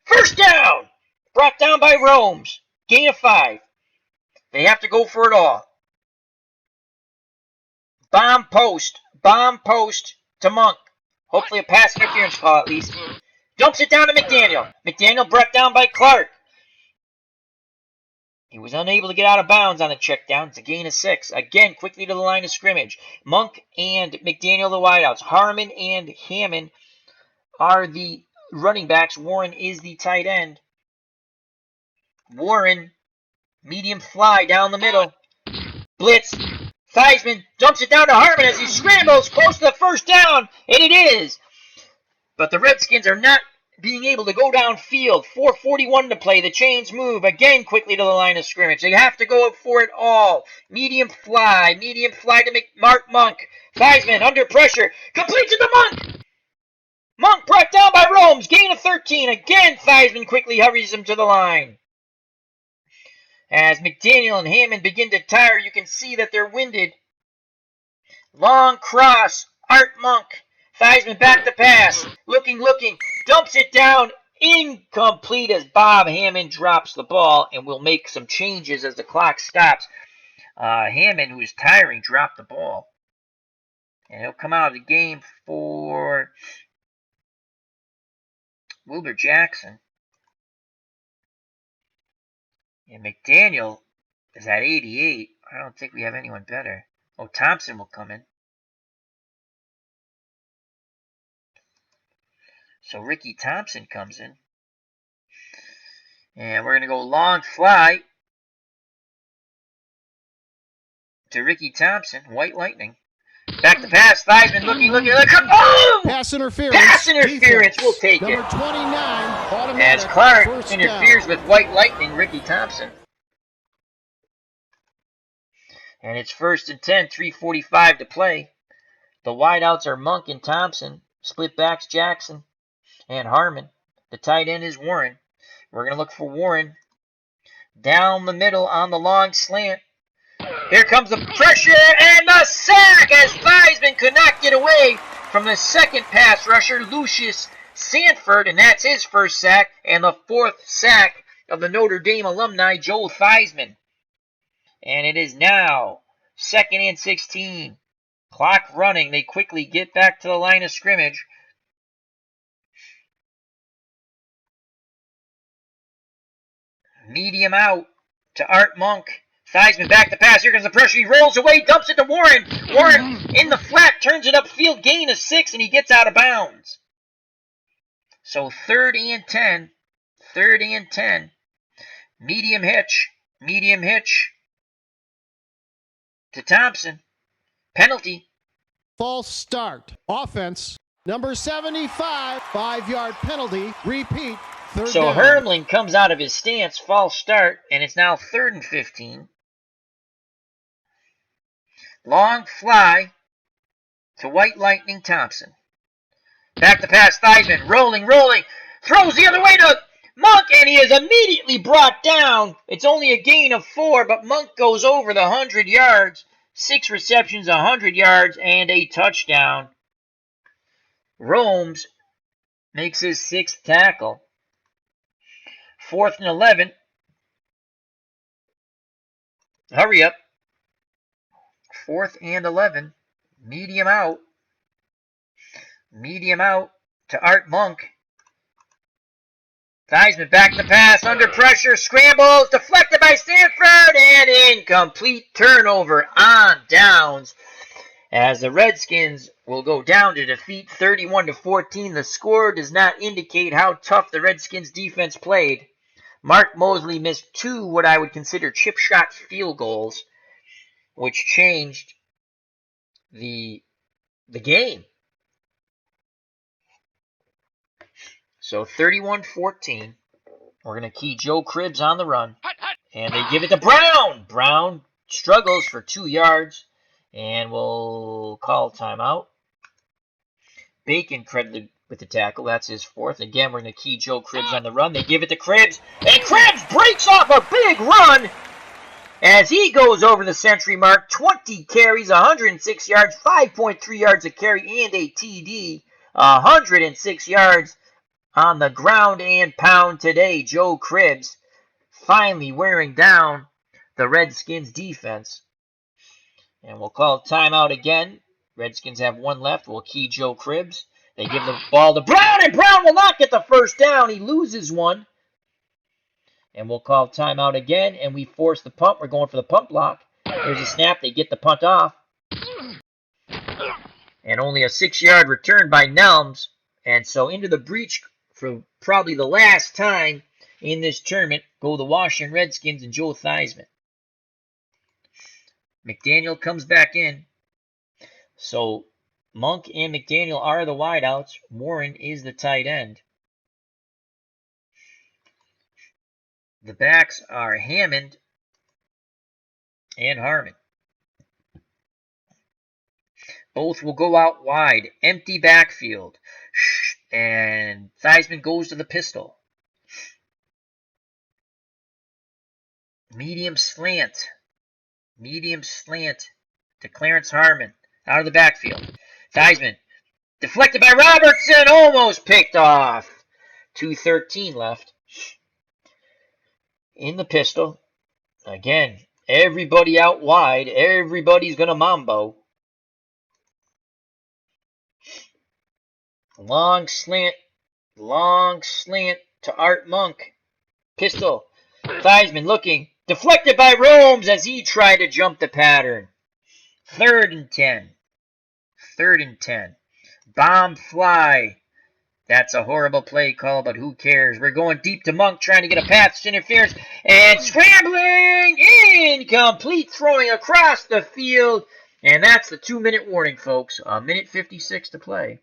First down. Brought down by Romes. Gain of 5. They have to go for it all. Bomb post to Monk. Hopefully a pass interference call at least. Dumps it down to McDaniel. McDaniel brought down by Clark. He was unable to get out of bounds on a check down. It's a gain of 6. Again, quickly to the line of scrimmage. Monk and McDaniel the wideouts. Harmon and Hammond are the running backs. Warren is the tight end. Warren, medium fly down the middle. Blitz. Theismann dumps it down to Harmon as he scrambles close to the first down, and it is. But the Redskins are not being able to go downfield. 4:41 to play. The chains move again quickly to the line of scrimmage. They have to go up for it all. Medium fly to Mark Monk. Theismann under pressure. Complete to the Monk. Monk brought down by Romes. Gain of 13. Again, Theismann quickly hurries him to the line. As McDaniel and Hammond begin to tire, you can see that they're winded. Long cross. Art Monk. Theismann back to pass. Looking. Dumps it down. Incomplete as Bob Hammond drops the ball, and will make some changes as the clock stops. Hammond, who is tiring, dropped the ball. And he'll come out of the game for Wilbur Jackson. And McDaniel is at 88. I don't think we have anyone better. Oh, Thompson will come in. So Ricky Thompson comes in. And we're going to go long fly to Ricky Thompson. White Lightning. Back to pass. Theismann looking. Oh! Pass interference. Defense. We'll take Number it. 29, automatic. As Clark First interferes down. with White Lightning, Ricky Thompson. And it's 1st and 10, 3:45 to play. The wideouts are Monk and Thompson. Split backs Jackson and Harmon. The tight end is Warren. We're going to look for Warren. Down the middle on the long slant. Here comes the pressure and the sack as Theismann could not get away from the second pass rusher, Lucius Sanford, and that's his first sack and the 4th sack of the Notre Dame alumni, Joel Theismann. And it is now 2nd and 16. Clock running. They quickly get back to the line of scrimmage. Medium out to Art Monk. Theismann back to pass. Here comes the pressure. He rolls away, dumps it to Warren. Warren in the flat, turns it upfield, gain of 6, and he gets out of bounds. So 3rd and 10. 3rd and 10. Medium hitch to Thompson. Penalty. False start. Offense. Number 75, 5-yard penalty. Repeat. Third So down. Hermling comes out of his stance, false start, and it's now 3rd and 15. Long fly to White Lightning Thompson. Back to pass, Theismann, rolling, throws the other way to Monk, and he is immediately brought down. It's only a gain of 4, but Monk goes over the 100 yards. 6 receptions, 100 yards, and a touchdown. Romes makes his 6th tackle. 4th and 11. Hurry up. 4th and 11. Medium out to Art Monk. Theismann back to pass, under pressure, scrambles, deflected by Sanford, and incomplete turnover on downs. As the Redskins will go down to defeat 31-14. The score does not indicate how tough the Redskins defense played. Mark Mosley missed 2 what I would consider chip shot field goals, which changed the game. So 31-14. We're going to key Joe Cribbs on the run. And they give it to Brown. Brown struggles for 2 yards. And we'll call timeout. Bacon credited with the tackle. That's his 4th. Again, we're going to key Joe Cribbs on the run. They give it to Cribbs. And Cribbs breaks off a big run as he goes over the century mark. 20 carries, 106 yards, 5.3 yards a carry, and a TD. 106 yards on the ground and pound today. Joe Cribbs finally wearing down the Redskins defense. And we'll call timeout again. Redskins have 1 left. We'll key Joe Cribbs. They give the ball to Brown, and Brown will not get the first down. He loses one. And we'll call timeout again, and we force the punt. We're going for the punt block. There's a snap. They get the punt off. And only a 6-yard return by Nelms. And so into the breach for probably the last time in this tournament go the Washington Redskins and Joe Theismann. McDaniel comes back in. So Monk and McDaniel are the wideouts. Warren is the tight end. The backs are Hammond and Harmon. Both will go out wide. Empty backfield. And Theismann goes to the pistol. Medium slant. Medium slant to Clarence Harmon. Out of the backfield. Theismann. Deflected by Robertson. Almost picked off. 2:13 left. In the pistol. Again, everybody out wide. Everybody's going to mambo. Long slant to Art Monk. Pistol. Theismann looking. Deflected by Romes as he tried to jump the pattern. 3rd and 10. 3rd and 10. Bomb fly. That's a horrible play call, but who cares? We're going deep to Monk, trying to get a pass interference, and scrambling, incomplete, throwing across the field, and that's the 2-minute warning, folks. 1:56 to play.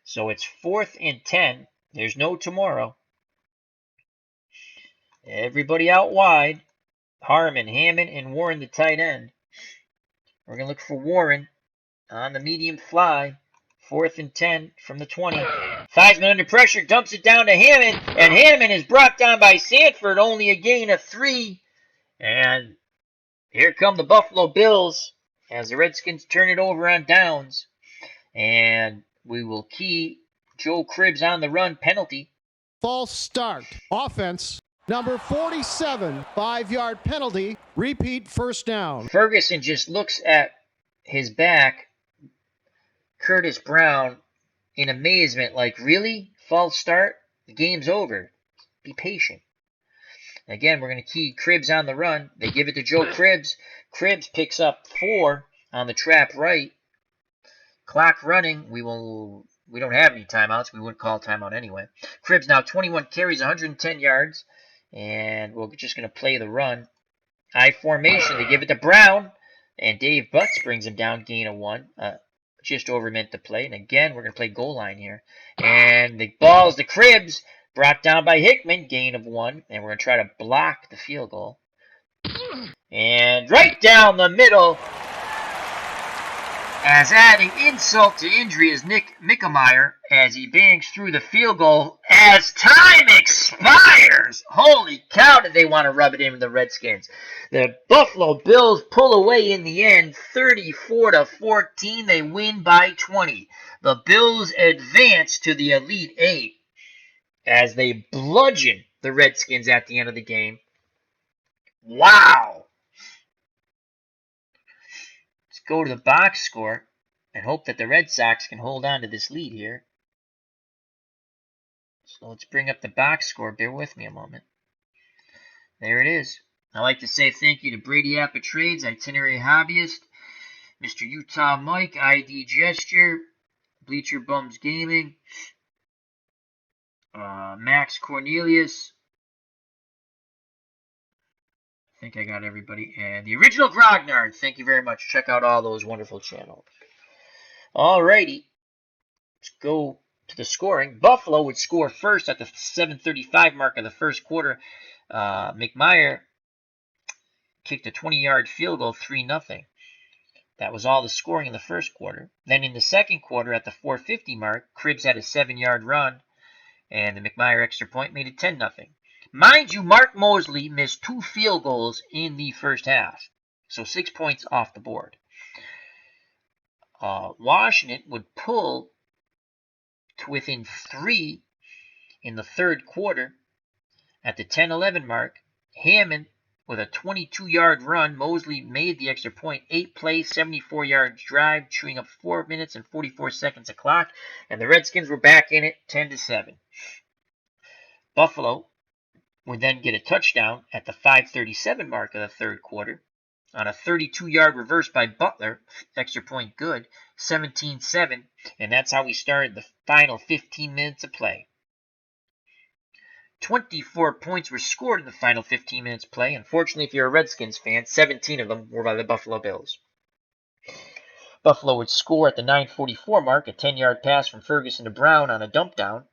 So it's 4th and 10. There's no tomorrow. Everybody out wide. Harmon, Hammond, and Warren the tight end. We're going to look for Warren on the medium fly. 4th and 10 from the 20. Theismann under pressure, dumps it down to Hammond, and Hammond is brought down by Sanford, only a gain of 3. And here come the Buffalo Bills as the Redskins turn it over on downs. And we will key Joe Cribbs on the run penalty. False start. Offense. Number 47, 5-yard penalty. Repeat first down. Ferguson just looks at his back, Curtis Brown, in amazement, like, really? False start? The game's over. Be patient. Again, we're going to key Cribbs on the run. They give it to Joe Cribbs. Cribbs picks up 4 on the trap right. Clock running. We don't have any timeouts. We wouldn't call timeout anyway. Cribbs now 21 carries, 110 yards. And we're just going to play the run. I formation. They give it to Brown. And Dave Butts brings him down, gain of 1. Just over meant to play. And again, we're going to play goal line here. And the ball's to Cribbs. Brought down by Hickman, gain of 1. And we're going to try to block the field goal. And right down the middle. As adding insult to injury is Nick Mickemeyer as he bangs through the field goal as time expires. Holy cow, did they want to rub it in with the Redskins. The Buffalo Bills pull away in the end, 34-14. They win by 20. The Bills advance to the Elite 8 as they bludgeon the Redskins at the end of the game. Wow. Go to the box score and hope that the Red Sox can hold on to this lead here. So let's bring up the box score. Bear with me a moment. There it is. I'd like to say thank you to Brady Appa Trades, Itinerary Hobbyist, Mr. Utah Mike, ID Gesture, Bleacher Bums Gaming, Max Cornelius. I think I got everybody. And the original Grognard. Thank you very much. Check out all those wonderful channels. Alrighty. Let's go to the scoring. Buffalo would score first at the 7:35 mark of the first quarter. McMeyer kicked a 20-yard field goal, 3-0. That was all the scoring in the first quarter. Then in the second quarter at the 4:50 mark, Cribbs had a 7-yard run, and the McMeyer extra point made it 10-0. Mind you, Mark Mosley missed 2 field goals in the first half, so 6 points off the board. Washington would pull to within 3 in the third quarter. At the 10-11 mark, Hammond with a 22-yard run. Mosley made the extra point. 8-play, 74-yard drive, chewing up 4 minutes and 44 seconds of clock, and the Redskins were back in it 10-7. Buffalo would then get a touchdown at the 5:37 mark of the third quarter on a 32-yard reverse by Butler, extra point good, 17-7, and that's how we started the final 15 minutes of play. 24 points were scored in the final 15 minutes play. Unfortunately, if you're a Redskins fan, 17 of them were by the Buffalo Bills. Buffalo would score at the 9:44 mark, a 10-yard pass from Ferguson to Brown on a dump down.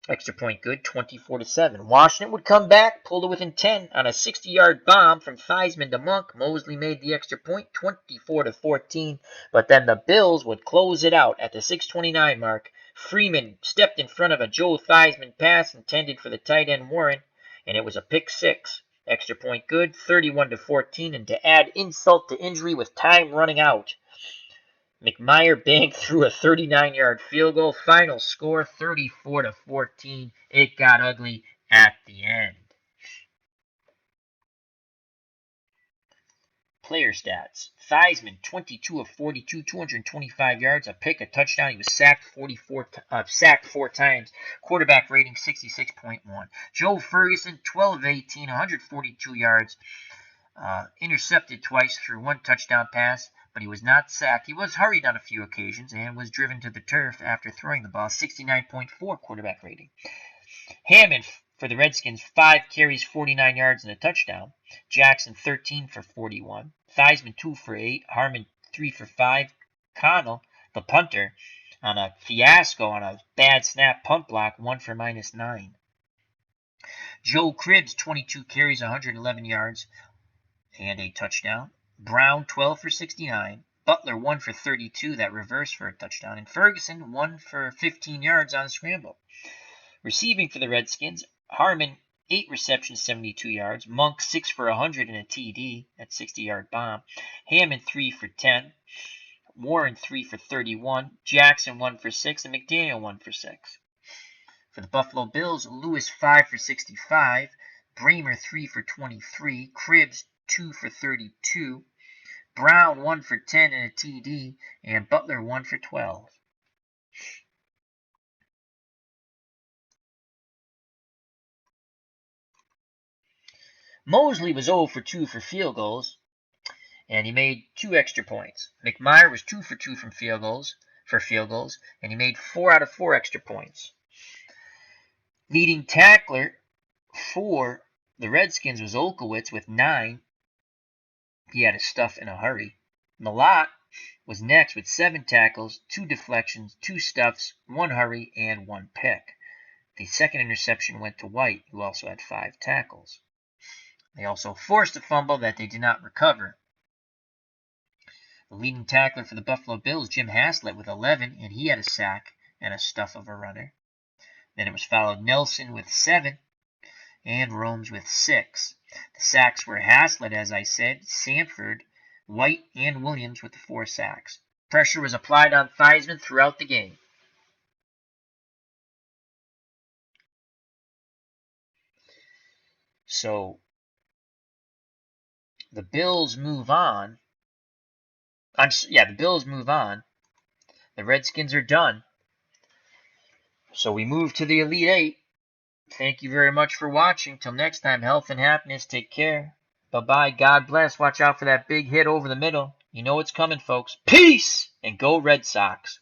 Extra point good, 24-7. Washington would come back, pull to within 10 on a 60-yard bomb from Theismann to Monk. Mosley made the extra point, 24-14. But then the Bills would close it out at the 6:29 mark. Freeman stepped in front of a Joe Theismann pass intended for the tight end Warren, and it was a pick six. Extra point good, 31-14. And to add insult to injury with time running out, McMyer banked through a 39-yard field goal. Final score, 34-14. It got ugly at the end. Player stats. Theismann, 22 of 42, 225 yards, a pick, a touchdown. He was sacked 4 times. Quarterback rating 66.1. Joe Ferguson, 12 of 18, 142 yards. Intercepted twice through 1 touchdown pass, but he was not sacked. He was hurried on a few occasions and was driven to the turf after throwing the ball. 69.4 quarterback rating. Hammond for the Redskins, 5 carries, 49 yards, and a touchdown. Jackson, 13 for 41. Theismann, 2 for 8. Harmon, 3 for 5. Connell, the punter, on a fiasco on a bad snap punt block, 1 for -9. Joe Cribbs, 22 carries, 111 yards, and a touchdown. Brown, 12 for 69. Butler, 1 for 32, that reverse for a touchdown. And Ferguson, 1 for 15 yards on a scramble. Receiving for the Redskins, Harmon, 8 receptions, 72 yards. Monk, 6 for 100 and a TD, that 60-yard bomb. Hammond, 3 for 10. Warren, 3 for 31. Jackson, 1 for 6. And McDaniel, 1 for 6. For the Buffalo Bills, Lewis, 5 for 65. Bramer, 3 for 23. Cribbs, 2 for 32. Brown, 1 for 10 and a TD. And Butler, 1 for 12. Mosley was 0 for 2 for field goals, and he made 2 extra points. McMyer was 2 for 2 from field goals, and he made 4 out of 4 extra points. Leading tackler for the Redskins was Olkowitz with 9. He had his stuff in a hurry. Malott was next with 7 tackles, 2 deflections, 2 stuffs, 1 hurry, and 1 pick. The second interception went to White, who also had 5 tackles. They also forced a fumble that they did not recover. The leading tackler for the Buffalo Bills, Jim Haslett, with 11, and he had a sack and a stuff of a runner. Then it was followed Nelson with 7, and Romes with 6. The sacks were Haslett, as I said, Sanford, White, and Williams with the 4 sacks. Pressure was applied on Theismann throughout the game. So the Bills move on. The Bills move on. The Redskins are done. So we move to the Elite Eight. Thank you very much for watching. Till next time, health and happiness. Take care. Bye-bye. God bless. Watch out for that big hit over the middle. You know it's coming, folks. Peace! And go Red Sox.